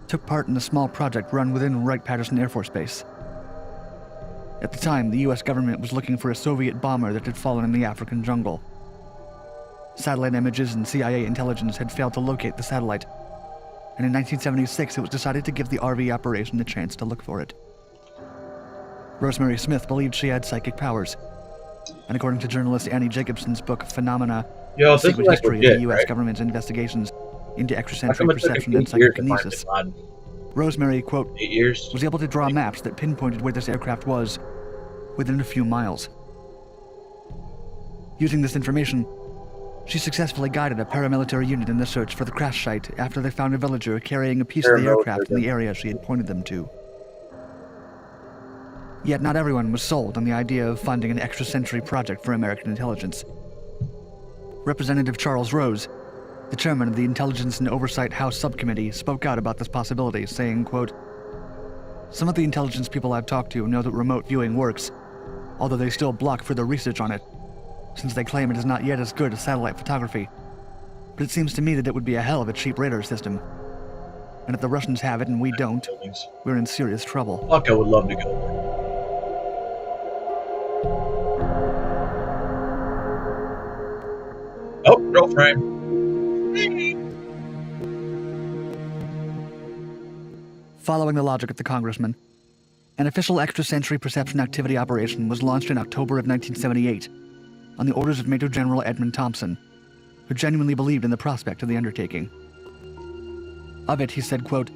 took part in a small project run within Wright-Patterson Air Force Base. At the time, the US government was looking for a Soviet bomber that had fallen in the African jungle. Satellite images and CIA intelligence had failed to locate the satellite, and in 1976 it was decided to give the RV operation a chance to look for it. Rosemary Smith believed she had psychic powers, and according to journalist Annie Jacobson's book Phenomena, The Secret History of the US Government's Investigations into Extrasensory Perception and Psychokinesis, Rosemary, quote, was able to draw maps that pinpointed where this aircraft was within a few miles. Using this information, she successfully guided a paramilitary unit in the search for the crash site after they found a villager carrying a piece of the aircraft in the area she had pointed them to. Yet not everyone was sold on the idea of funding an extrasensory project for American intelligence. Representative Charles Rose, the chairman of the Intelligence and Oversight House Subcommittee, spoke out about this possibility, saying, quote, "Some of the intelligence people I've talked to know that remote viewing works, although they still block further research on it, since they claim it is not yet as good as satellite photography. But it seems to me that it would be a hell of a cheap radar system. And if the Russians have it and we don't, we're in serious trouble." Fuck, I would love to go. Oh, girl frame. Following the logic of the congressman, an official extrasensory perception activity operation was launched in October of 1978 on the orders of Major General Edmund Thompson, who genuinely believed in the prospect of the undertaking. Of it, he said, quote,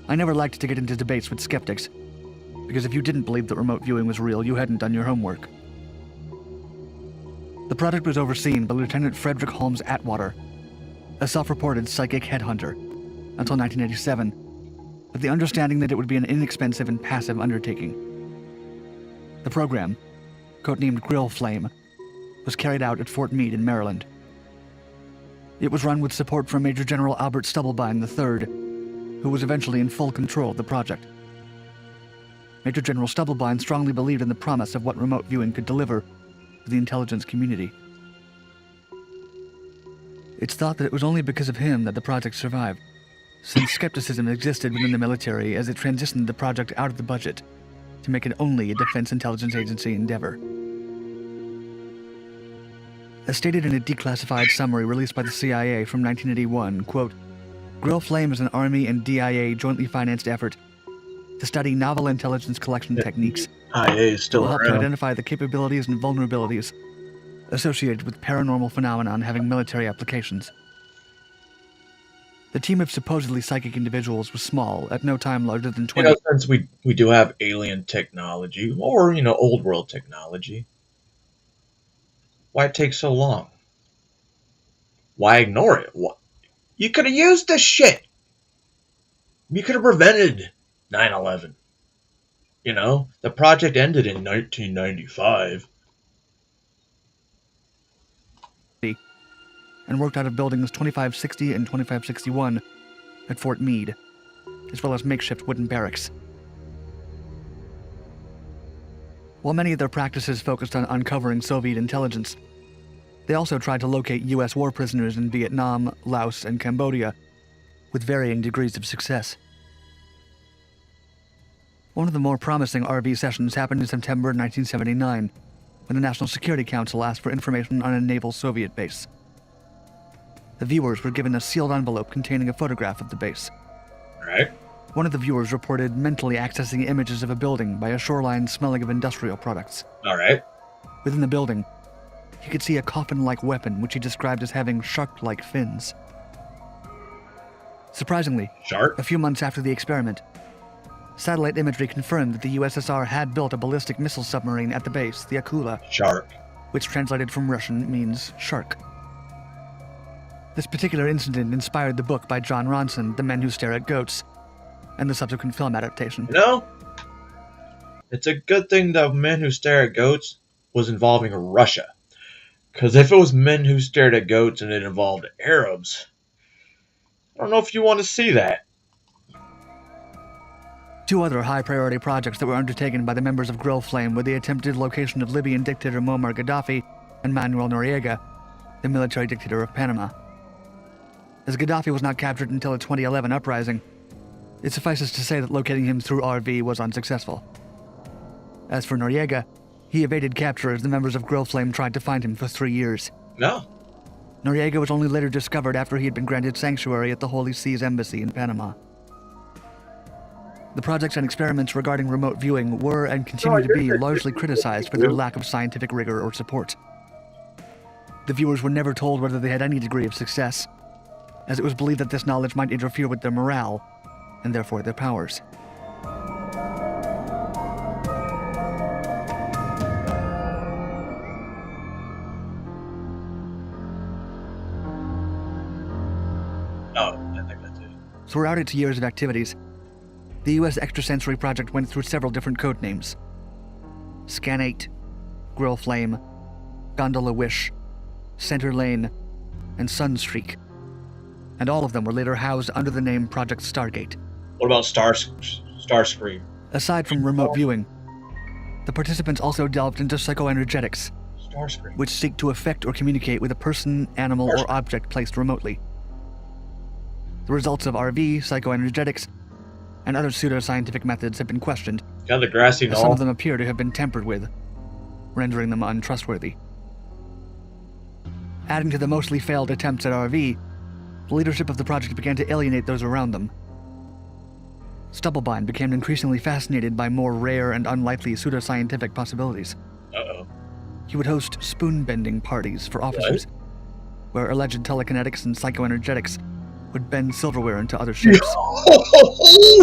"I never liked to get into debates with skeptics, because if you didn't believe that remote viewing was real, you hadn't done your homework." The project was overseen by Lieutenant Frederick Holmes Atwater, a self-reported psychic headhunter, until 1987, with the understanding that it would be an inexpensive and passive undertaking. The program, codenamed Grill Flame, was carried out at Fort Meade in Maryland. It was run with support from Major General Albert Stubblebine III, who was eventually in full control of the project. Major General Stubblebine strongly believed in the promise of what remote viewing could deliver to the intelligence community. It's thought that it was only because of him that the project survived, since skepticism existed within the military as it transitioned the project out of the budget to make it only a Defense Intelligence Agency endeavor. As stated in a declassified summary released by the CIA from 1981, quote, "Grill Flame is an Army and DIA jointly financed effort to study novel intelligence collection techniques IA is still that will help to around. identify the capabilities and vulnerabilities associated with paranormal phenomenon having military applications." The team of supposedly psychic individuals was small, at no time larger than 20. Since we do have alien technology, or, old world technology, why it take so long? Why ignore it? What? You could have used this shit. You could have prevented 9/11. You know, the project ended in 1995. And worked out of buildings 2560 and 2561 at Fort Meade, as well as makeshift wooden barracks. While many of their practices focused on uncovering Soviet intelligence, they also tried to locate U.S. war prisoners in Vietnam, Laos, and Cambodia, with varying degrees of success. One of the more promising RV sessions happened in September 1979, when the National Security Council asked for information on a naval Soviet base. The viewers were given a sealed envelope containing a photograph of the base. Right. One of the viewers reported mentally accessing images of a building by a shoreline smelling of industrial products. All right. Within the building, he could see a coffin-like weapon which he described as having shark-like fins. Surprisingly, a few months after the experiment, satellite imagery confirmed that the USSR had built a ballistic missile submarine at the base, the Akula, which translated from Russian means shark. This particular incident inspired the book by John Ronson, The Men Who Stare at Goats, and the subsequent film adaptation. You know, it's a good thing the Men Who Stare at Goats was involving Russia. Because if it was Men Who Stared at Goats and it involved Arabs, I don't know if you want to see that. Two other high-priority projects that were undertaken by the members of Grill Flame were the attempted location of Libyan dictator Muammar Gaddafi and Manuel Noriega, the military dictator of Panama. As Gaddafi was not captured until the 2011 uprising, it suffices to say that locating him through RV was unsuccessful. As for Noriega, he evaded capture as the members of Grill Flame tried to find him for 3 years. No. Noriega was only later discovered after he had been granted sanctuary at the Holy See's embassy in Panama. The projects and experiments regarding remote viewing were and continue to be largely criticized for their lack of scientific rigor or support. The viewers were never told whether they had any degree of success, as it was believed that this knowledge might interfere with their morale, and therefore their powers. Throughout its years of activities, the U.S. Extrasensory Project went through several different code names: Scan 8, Grill Flame, Gondola Wish, Center Lane, and Sunstreak, and all of them were later housed under the name Project Stargate. What about Starscream? Aside from remote viewing, the participants also delved into psychoenergetics, which seek to affect or communicate with a person, animal, or object placed remotely. The results of RV, psychoenergetics, and other pseudoscientific methods have been questioned, Got the grassy knoll. some of them appear to have been tampered with, rendering them untrustworthy. Adding to the mostly failed attempts at RV, the leadership of the project began to alienate those around them. Stubblebine became increasingly fascinated by more rare and unlikely pseudoscientific possibilities. Uh-oh. He would host spoon-bending parties for officers, where alleged telekinetics and psychoenergetics would bend silverware into other shapes.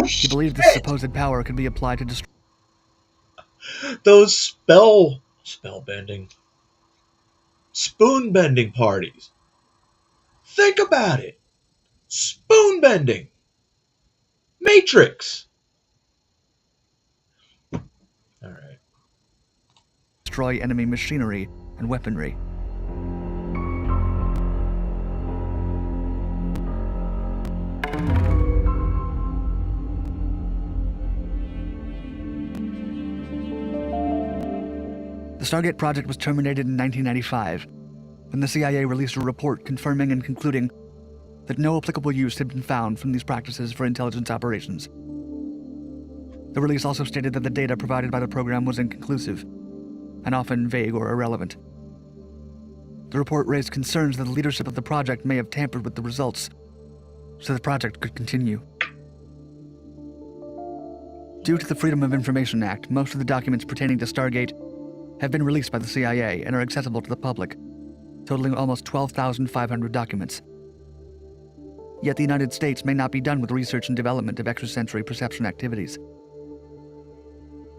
He believed this supposed power could be applied to destroy those spellbending, spoon-bending parties. Think about it. Spoon-bending. Matrix. Alright. Destroy enemy machinery and weaponry. The Stargate project was terminated in 1995, when the CIA released a report confirming and concluding that no applicable use had been found from these practices for intelligence operations. The release also stated that the data provided by the program was inconclusive, and often vague or irrelevant. The report raised concerns that the leadership of the project may have tampered with the results, so the project could continue. Due to the Freedom of Information Act, most of the documents pertaining to Stargate have been released by the CIA and are accessible to the public, totaling almost 12,500 documents. Yet the United States may not be done with research and development of extrasensory perception activities.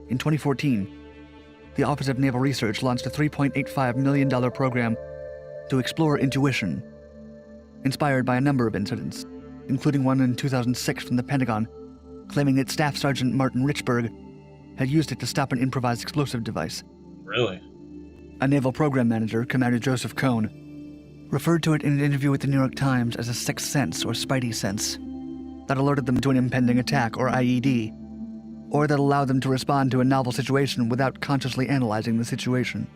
In 2014, the Office of Naval Research launched a $3.85 million program to explore intuition, inspired by a number of incidents, including one in 2006 from the Pentagon, claiming that Staff Sergeant Martin Richburg had used it to stop an improvised explosive device. Really? A naval program manager, Commander Joseph Cohn, referred to it in an interview with the New York Times as a sixth sense or spidey sense that alerted them to an impending attack or IED, or that allowed them to respond to a novel situation without consciously analyzing the situation.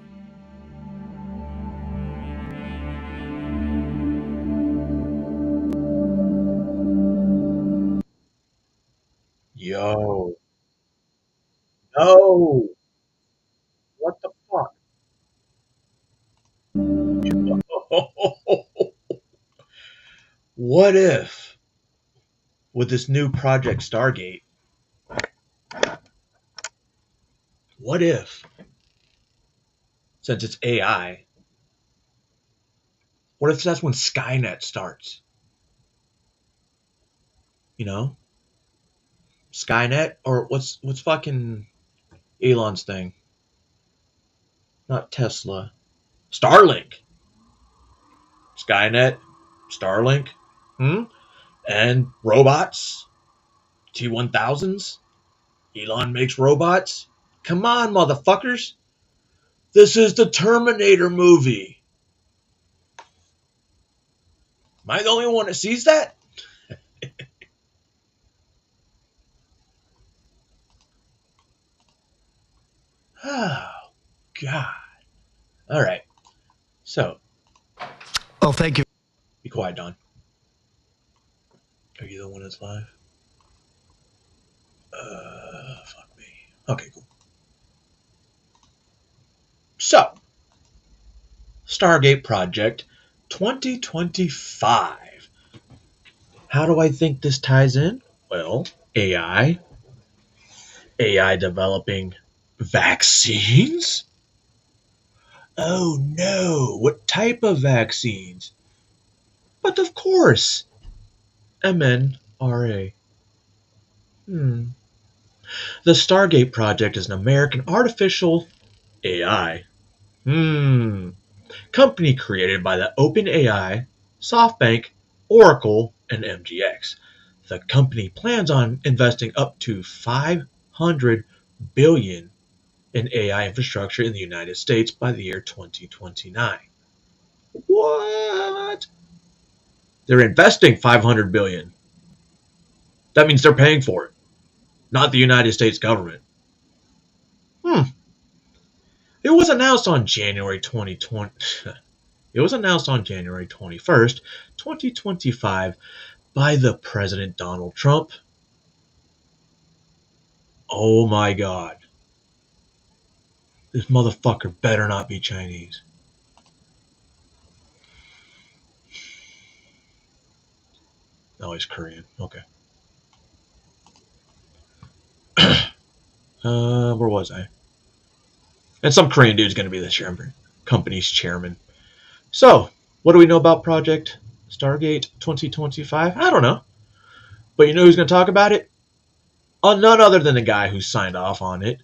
Yo. No. What the fuck? What if, with this new Project Stargate, what if, since it's AI, what if that's when Skynet starts? You know? Skynet? Or what's fucking Elon's thing? Not Tesla. Starlink. Skynet, Starlink, and robots, T-1000s. Elon makes robots. Come on, motherfuckers. This is the Terminator movie. Am I the only one that sees that? Oh, God. All right. So. Oh, thank you. Be quiet, Don. Are you the one that's live? Fuck me. Okay, cool. So, Stargate Project 2025. How do I think this ties in? Well, AI developing vaccines? Oh no, what type of vaccines? But of course, mRNA. The Stargate Project is an American artificial AI company created by the OpenAI, SoftBank, Oracle, and MGX. The company plans on investing up to $500 billion in AI infrastructure in the United States by the year 2029. What? They're investing $500 billion. That means they're paying for it, not the United States government. It was announced on January 2020. It was announced on January 21st, 2025 by the President Donald Trump. Oh my God. This motherfucker better not be Chinese. No, he's Korean. Okay. Where was I? And some Korean dude's going to be the company's chairman. So, what do we know about Project Stargate 2025? I don't know. But you know who's going to talk about it? None other than the guy who signed off on it.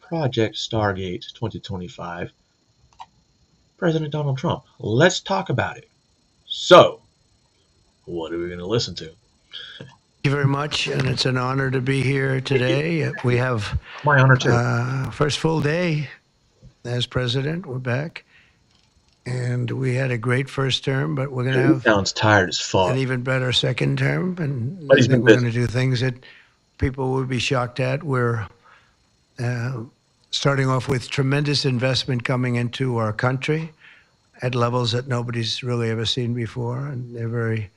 Project Stargate 2025. President Donald Trump. Let's talk about it. So, what are we going to listen to? Thank you very much, and it's an honor to be here today. We have my honor too. First full day as president. We're back, and we had a great first term, but we're going to have sounds tired as fuck. An even better second term, and but I think we're going to do things that people would be shocked at. We're starting off with tremendous investment coming into our country at levels that nobody's really ever seen before, and they're very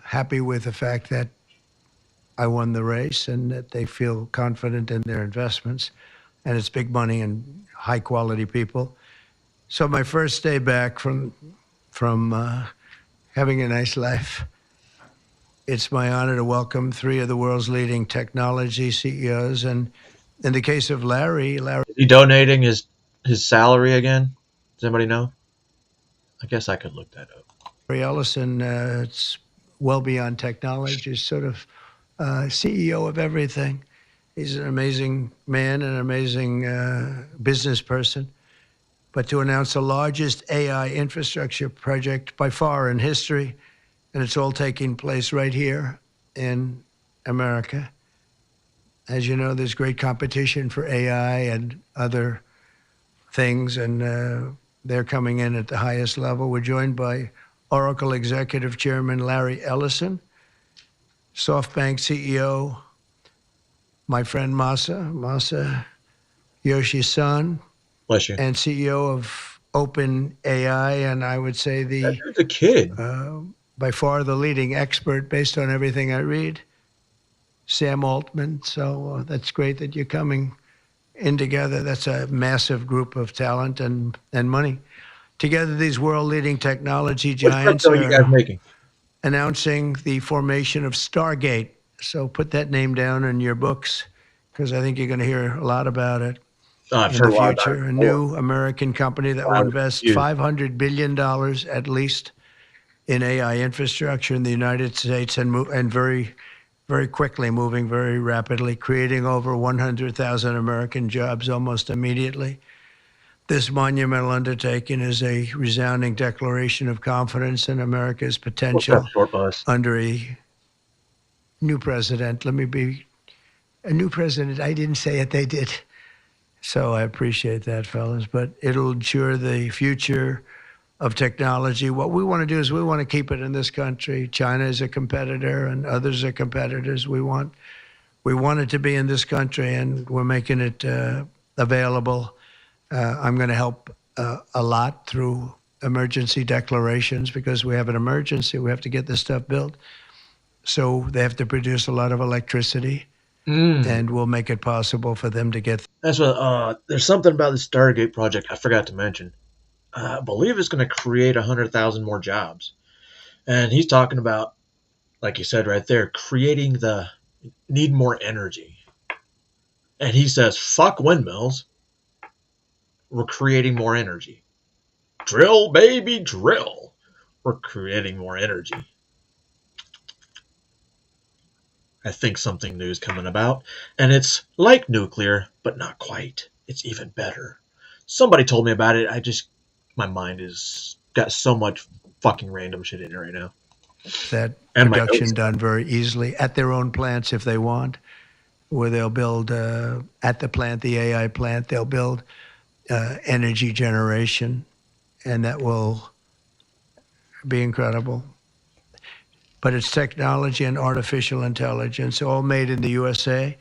happy with the fact that I won the race and that they feel confident in their investments, and it's big money and high quality people. So my first day back from having a nice life, it's my honor to welcome three of the world's leading technology CEOs, and in the case of Larry, is he donating his salary again? Does anybody know? I guess I could look that up. Larry Ellison, it's well beyond technology, is sort of CEO of everything. He's an amazing man, an amazing business person. But to announce the largest AI infrastructure project by far in history, and it's all taking place right here in America. As you know, there's great competition for AI and other things, and they're coming in at the highest level. We're joined by Oracle Executive Chairman Larry Ellison, SoftBank CEO, my friend Masa Yoshi-san, Bless you. and CEO of OpenAI, and I would say the kid. By far the leading expert based on everything I read, Sam Altman. So that's great that you're coming in together. That's a massive group of talent and money. Together, these world-leading technology giants What are you guys are making? announcing the formation of Stargate. So put that name down in your books, because I think you're going to hear a lot about it I've in heard the a lot about future. it A before. new American company that will invest $500 billion at least in AI infrastructure in the United States, and very, very quickly, moving very rapidly, creating over 100,000 American jobs almost immediately. This monumental undertaking is a resounding declaration of confidence in America's potential under a new president. Let me be a new president. I didn't say it, they did. So I appreciate that, fellas. But it'll ensure the future of technology. What we want to do is we want to keep it in this country. China is a competitor and others are competitors. We want it to be in this country, and we're making it available. I'm going to help a lot through emergency declarations, because we have an emergency. We have to get this stuff built. So they have to produce a lot of electricity, and we'll make it possible for them to get. That's what. There's something about the Stargate project I forgot to mention. I believe it's going to create 100,000 more jobs, and he's talking about, like you said right there, creating the need more energy. And he says, "Fuck windmills. We're creating more energy. Drill, baby, drill. We're creating more energy." I think something new is coming about, and it's like nuclear, but not quite. It's even better. Somebody told me about it. My mind is got so much fucking random shit in it right now. That And my production notes. done very easily at their own plants if they want, where they'll build at the plant, the AI plant, they'll build energy generation, and that will be incredible. But it's technology and artificial intelligence, all made in the USA.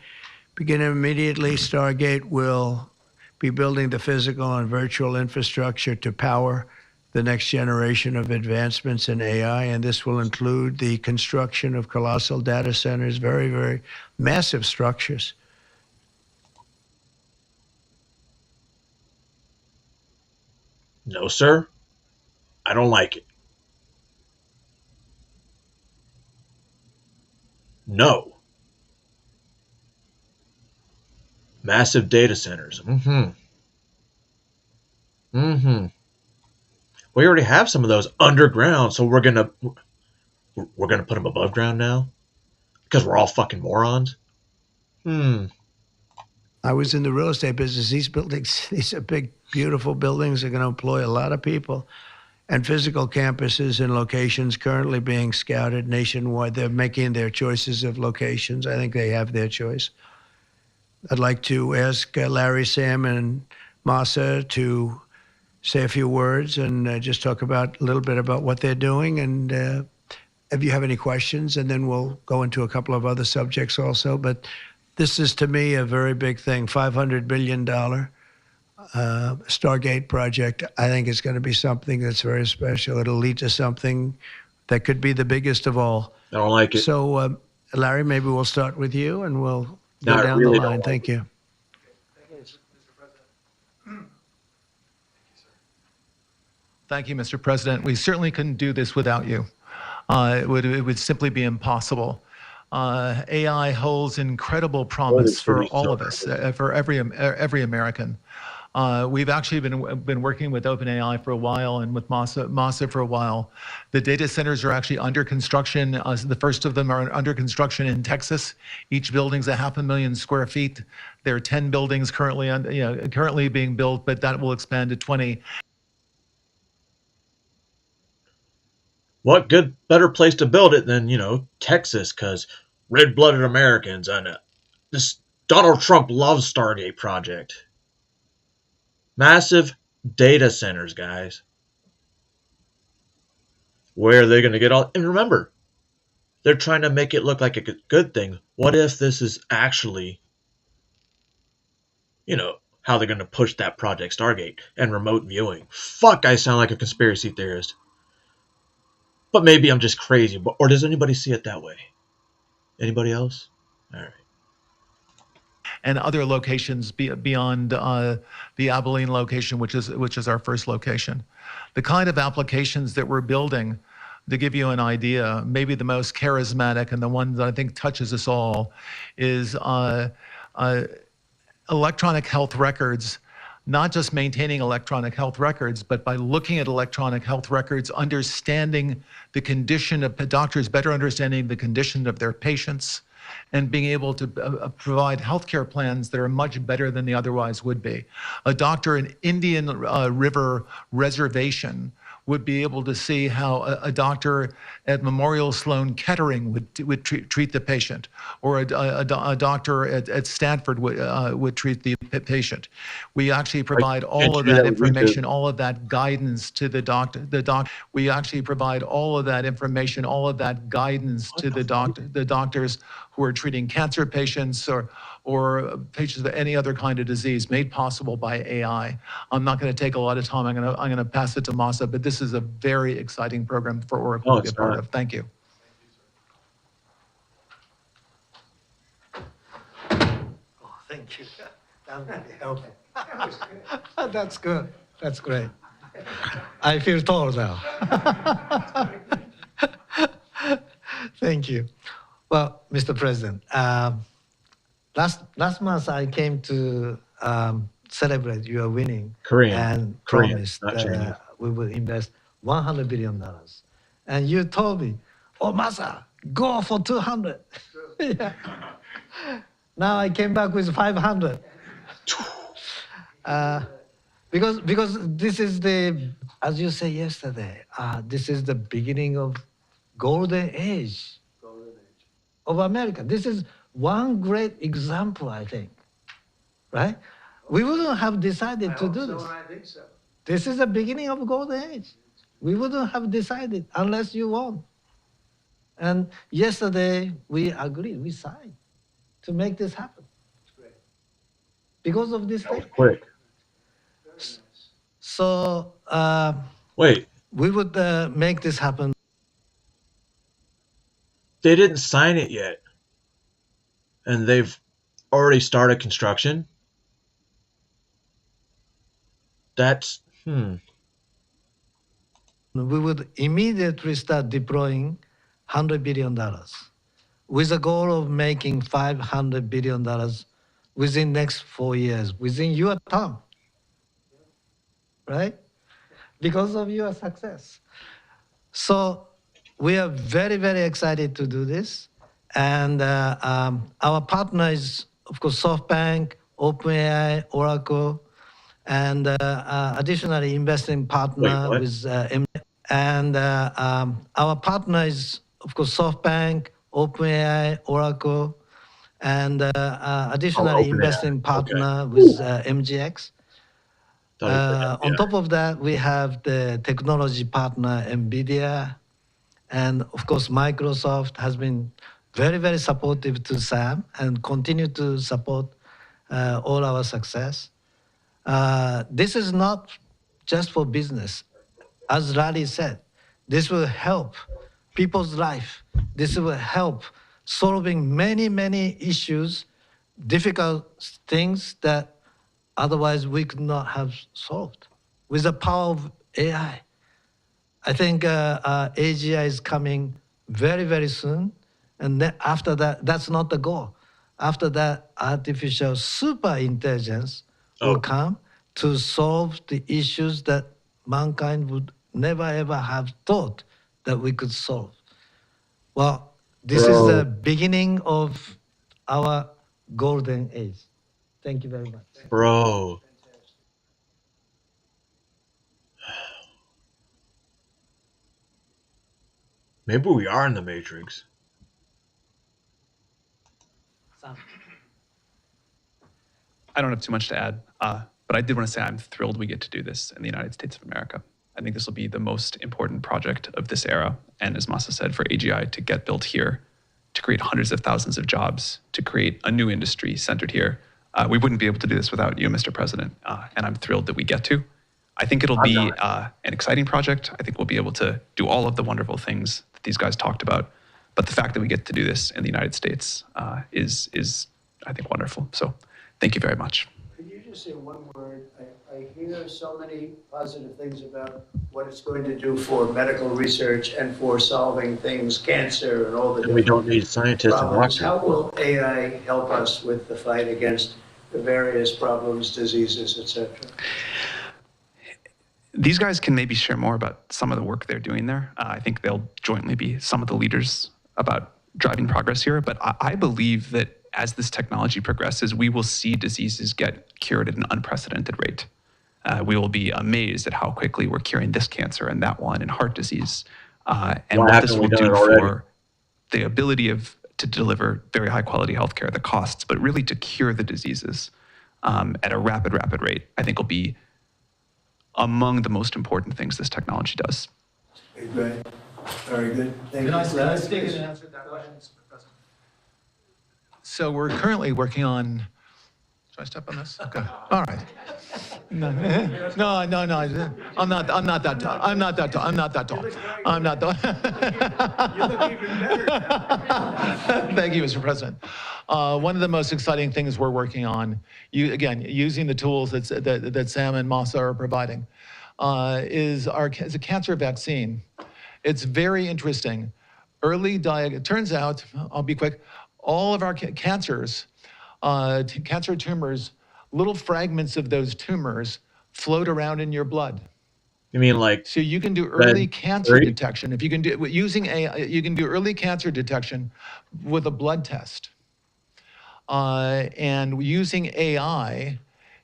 Beginning immediately, Stargate will be building the physical and virtual infrastructure to power the next generation of advancements in AI, and this will include the construction of colossal data centers, very, very massive structures. No, sir. I don't like it. No. Massive data centers. Mm-hmm. We already have some of those underground, so we're gonna put them above ground now because we're all fucking morons. I was in the real estate business. These buildings, these are big, beautiful buildings. Are going to employ a lot of people. And physical campuses and locations currently being scouted nationwide. They're making their choices of locations. I think they have their choice. I'd like to ask Larry, Sam, and Masa to say a few words and just talk about a little bit about what they're doing. And if you have any questions, and then we'll go into a couple of other subjects also. But this is, to me, a very big thing. $500 billion Stargate project. I think it's going to be something that's very special. It'll lead to something that could be the biggest of all. I don't like it. So, Larry, maybe we'll start with you, and we'll go No, I down really the don't line. like Thank you. Thank you, Mr. President. We certainly couldn't do this without you. It would simply be impossible. AI holds incredible promise for all of us, for every American. We've actually been working with OpenAI for a while and with Masa for a while. The data centers are actually under construction. The first of them are under construction in Texas. Each building's 500,000 square feet. There are 10 buildings currently being built, but that will expand to 20. What better place to build it than, Texas, because red-blooded Americans, and this Donald Trump loves Stargate project. Massive data centers, guys. Where are they going to get all? And remember, they're trying to make it look like a good thing. What if this is actually, how they're going to push that Project Stargate and remote viewing? Fuck, I sound like a conspiracy theorist. But maybe I'm just crazy. Or does anybody see it that way? Anybody else? All right. And other locations beyond the Abilene location, which is our first location. The kind of applications that we're building, to give you an idea, maybe the most charismatic and the one that I think touches us all is electronic health records. Not just maintaining electronic health records, but by looking at electronic health records, understanding the condition of doctors, better understanding the condition of their patients, and being able to provide healthcare plans that are much better than they otherwise would be. A doctor in Indian River Reservation would be able to see how a doctor at Memorial Sloan Kettering would treat the patient, or a doctor at Stanford would treat the patient. We actually provide all of that information, all of that guidance to the doctor. We actually provide all of that information, all of that guidance to the doctors who are treating cancer patients or patients with any other kind of disease, made possible by AI. I'm not going to take a lot of time. I'm going to pass it to Masa, but this is a very exciting program for Oracle to be a part of. Thank you. Thank you. That really helped. That's good. That's great. I feel tall now. Thank you. Well, Mr. President, last month I came to celebrate your winning and promised that we will invest $100 billion. And you told me, oh, Masa, go for 200. Yeah. Now I came back with 500. Because this is as you said yesterday, this is the beginning of golden age of America. This is one great example, I think, right? We wouldn't have decided to do this. I think so. This is the beginning of golden age. We wouldn't have decided unless you won. And yesterday we agreed, we signed to make this happen. Because of this thing. Quick. So wait, we would make this happen. They didn't sign it yet, and they've already started construction. That's We would immediately start deploying $100 billion with a goal of making $500 billion within next 4 years, within your term, right? Because of your success. So we are very, very excited to do this. And our partner is, of course, SoftBank, OpenAI, Oracle, and additionally investing partner with our partner is, of course, SoftBank, OpenAI, Oracle, and additionally investing partner with MGX. On top of that, we have the technology partner, NVIDIA, and of course, Microsoft has been very, very supportive to Sam and continue to support all our success. This is not just for business. As Larry said, this will help people's life. This will help solving many, many issues, difficult things that otherwise we could not have solved with the power of AI. I think AGI is coming very, very soon. And then after that, that's not the goal. After that, artificial super intelligence will come to solve the issues that mankind would never, ever have thought that we could solve. Well, this is the beginning of our golden age. Thank you very much. Bro. Maybe we are in the Matrix. I don't have too much to add, but I did want to say I'm thrilled we get to do this in the United States of America. I think this will be the most important project of this era. And as Masa said, for AGI to get built here, to create hundreds of thousands of jobs, to create a new industry centered here, we wouldn't be able to do this without you, Mr. President. And I'm thrilled that we get to. I think it'll be an exciting project. I think we'll be able to do all of the wonderful things that these guys talked about. But the fact that we get to do this in the United States is, I think, wonderful. So thank you very much. Could you just say one word? I hear so many positive things about what it's going to do for medical research and for solving things, cancer and all the And we don't need scientists and problems. doctors. How will AI help us with the fight against the various problems, diseases, etc.? These guys can maybe share more about some of the work they're doing there. I think they'll jointly be some of the leaders about driving progress here. But I believe that as this technology progresses, we will see diseases get cured at an unprecedented rate. We will be amazed at how quickly we're curing this cancer and that one and heart disease. And what this will do for the ability to deliver very high quality healthcare, the costs, but really to cure the diseases at a rapid rate, I think will be among the most important things this technology does. Great. Very good. Thank you. Can I speak and answer that question, Mr. President? So we're currently working on. Should I step on this? Okay. All right. No. I'm not that tall. I'm not that tall. You look even better. Thank you, Mr. President. One of the most exciting things we're working on, using the tools that Sam and Masa are providing, is a cancer vaccine. It's very interesting. It turns out, I'll be quick, all of our cancers, cancer tumors, little fragments of those tumors float around in your blood. You mean like so you can do early cancer detection. If you can do using AI, you can do early cancer detection with a blood test. And using AI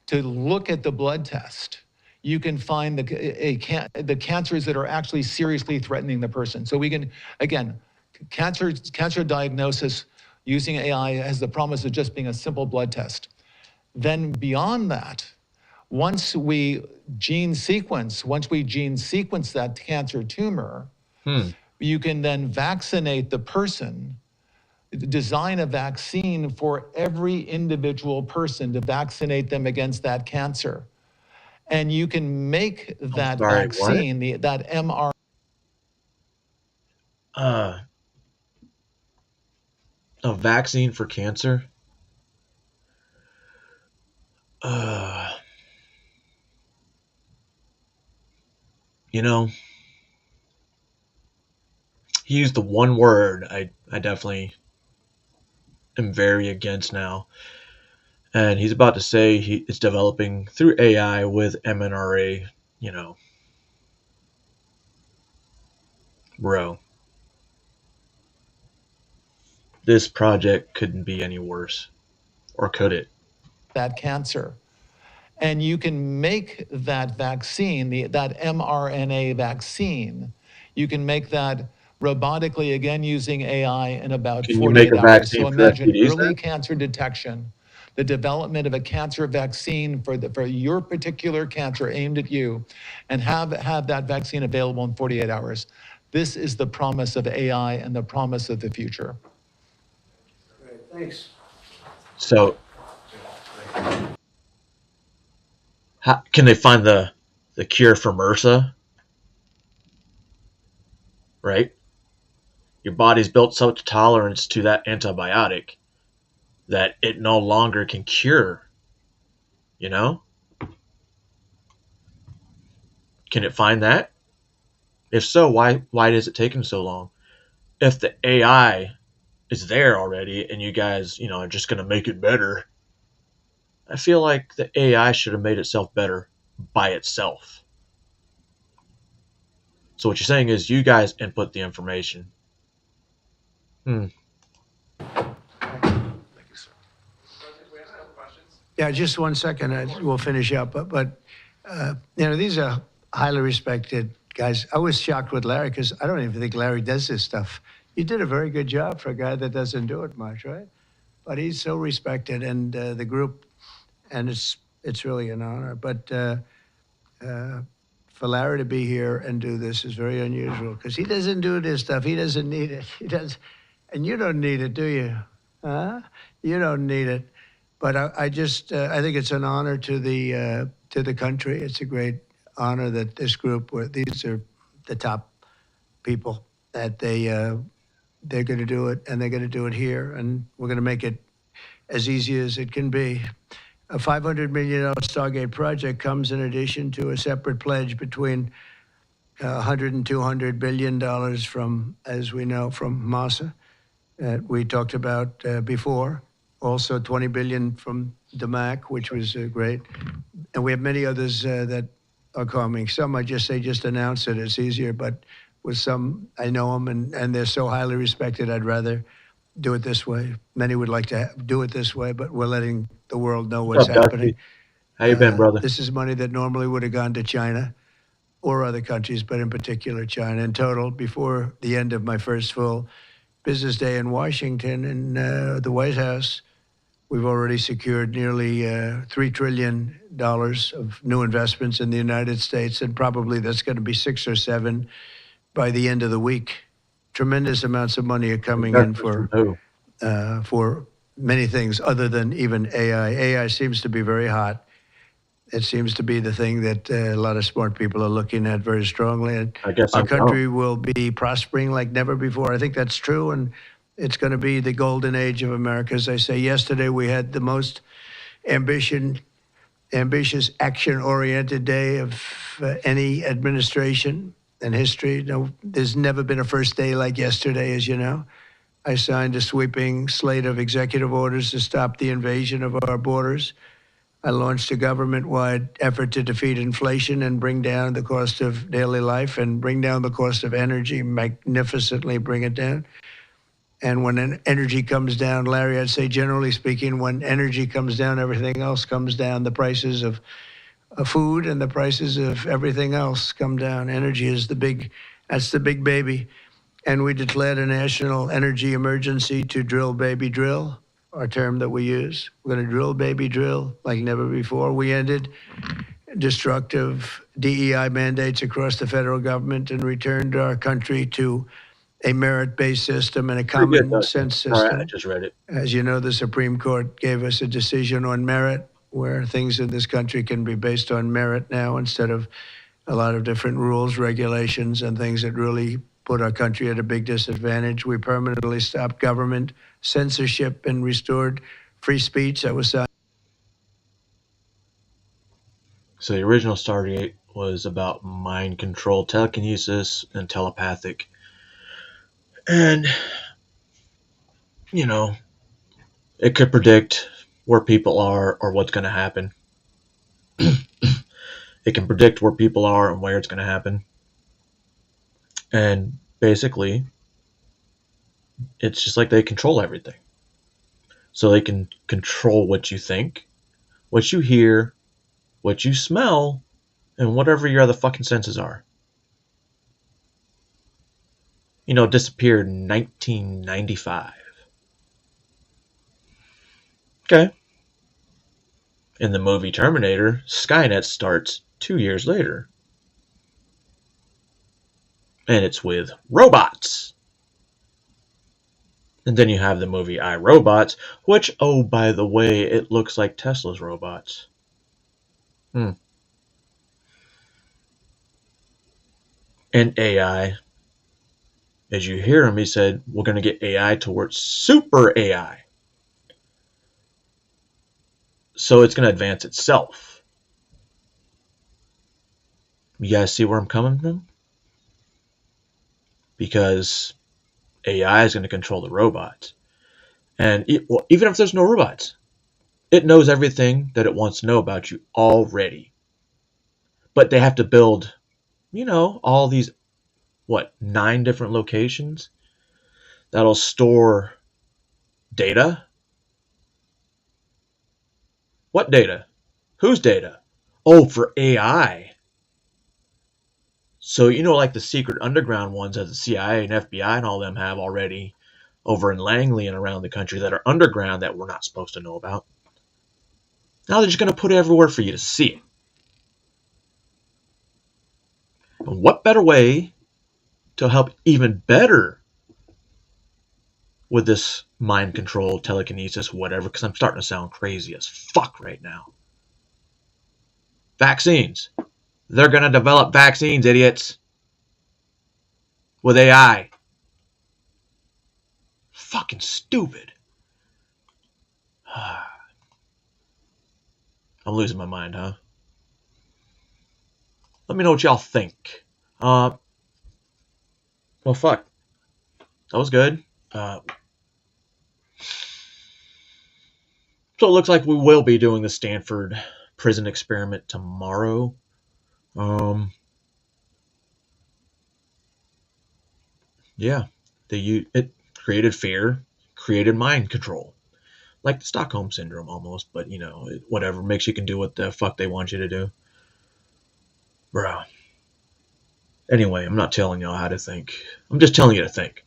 to look at the blood test, you can find the cancers that are actually seriously threatening the person. So we can, again, cancer diagnosis using AI has the promise of just being a simple blood test. Then beyond that, once we gene sequence that cancer tumor, you can then vaccinate the person, design a vaccine for every individual person to vaccinate them against that cancer. And you can make that vaccine, that mRNA. A vaccine for cancer? You know, he used the one word I definitely am very against now. And he's about to say it's developing through AI with mRNA, Bro. This project couldn't be any worse. Or could it? That cancer. And you can make that vaccine, that mRNA vaccine, you can make that robotically, again, using AI in about 48 hours. So imagine early cancer detection, the development of a cancer vaccine for your particular cancer aimed at you, and have that vaccine available in 48 hours. This is the promise of AI and the promise of the future. Great, thanks. So, how can they find the cure for MRSA? Right? Your body's built such tolerance to that antibiotic that it no longer can cure. Can it find that? If so, why is it taking so long? If the AI is there already and you guys, are just going to make it better, I feel like the AI should have made itself better by itself. So what you're saying is you guys input the information. Yeah, just 1 second. We'll finish up. But these are highly respected guys. I was shocked with Larry because I don't even think Larry does this stuff. You did a very good job for a guy that doesn't do it much, right? But he's so respected, and the group and it's really an honor. But for Larry to be here and do this is very unusual because he doesn't do this stuff. He doesn't need it. He does, and you don't need it, do you? Huh? You don't need it. But I just I think it's an honor to the country. It's a great honor that this group, these are the top people, that they're going to do it, and they're going to do it here, and we're going to make it as easy as it can be. A $500 million Stargate project comes in addition to a separate pledge between 100 and 200 billion dollars from, as we know, from Massa that we talked about before. Also 20 billion from DMAC, which was great. And we have many others that are coming. Some I just say just announce it. It's easier, but with some, I know them and they're so highly respected, I'd rather do it this way. Many would like to do it this way, but we're letting the world know what's happening. How you been, brother? This is money that normally would have gone to China or other countries, but in particular China. In total, before the end of my first full business day in Washington and the White House, we've already secured nearly $3 trillion of new investments in the United States, and probably that's going to be 6 or 7 by the end of the week. Tremendous amounts of money are coming in for many things other than even AI. AI seems to be very hot. It seems to be the thing that a lot of smart people are looking at very strongly. And I guess our country will be prospering like never before. I think that's true, and it's going to be the golden age of America. As I say, yesterday we had the most ambitious, action-oriented day of any administration in history. No, there's never been a first day like yesterday, as you know. I signed a sweeping slate of executive orders to stop the invasion of our borders. I launched a government-wide effort to defeat inflation and bring down the cost of daily life and bring down the cost of energy, magnificently bring it down. And when energy comes down, Larry, I'd say generally speaking, when energy comes down, everything else comes down. The prices of food and the prices of everything else come down. Energy is that's the big baby. And we declared a national energy emergency to drill, baby, drill, our term that we use. We're going to drill, baby, drill like never before. We ended destructive DEI mandates across the federal government and returned our country to a merit-based system and a common sense system. All right, I just read it. As you know, the Supreme Court gave us a decision on merit, where things in this country can be based on merit now instead of a lot of different rules, regulations, and things that really put our country at a big disadvantage. We permanently stopped government censorship and restored free speech. That was signed. So the original Stargate was about mind control, telekinesis, and telepathic. And, you know, it could predict where people are or what's going to happen. It can predict where people are and where it's going to happen. And basically, it's just like they control everything. So they can control what you think, what you hear, what you smell, and whatever your other fucking senses are. You know, disappeared in 1995. Okay. In the movie Terminator, Skynet starts 2 years later. And it's with robots. And then you have the movie I, Robots, which, oh, by the way, it looks like Tesla's robots. And AI. As you hear him, he said, we're going to get AI towards super AI. So it's going to advance itself. You guys see where I'm coming from? Because AI is going to control the robots. And even if there's no robots, it knows everything that it wants to know about you already. But they have to build, you know, all these, 9 different locations that'll store data? What data? Whose data? Oh, for AI. So, you know, like the secret underground ones that the CIA and FBI and all them have already over in Langley and around the country that are underground that we're not supposed to know about. Now they're just going to put it everywhere for you to see it. And what better way to help even better with this mind control, telekinesis, whatever, because I'm starting to sound crazy as fuck right now. Vaccines. They're going to develop vaccines, idiots. With AI. Fucking stupid. I'm losing my mind, huh? Let me know what y'all think. Well, fuck. That was good. So it looks like we will be doing the Stanford prison experiment tomorrow. Yeah. It created fear, created mind control. Like the Stockholm Syndrome almost, but you know, whatever. Makes you can do what the fuck they want you to do. Bro. Anyway, I'm not telling y'all how to think. I'm just telling you to think.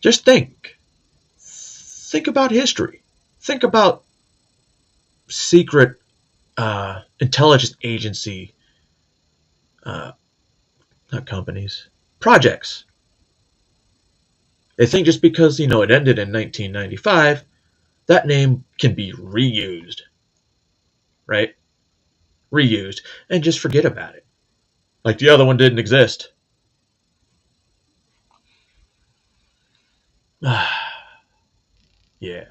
Just think. Think about history. Think about secret intelligence agency, not companies, projects. They think just because, you know, it ended in 1995, that name can be reused. Right? Reused. And just forget about it. Like the other one didn't exist. Yeah.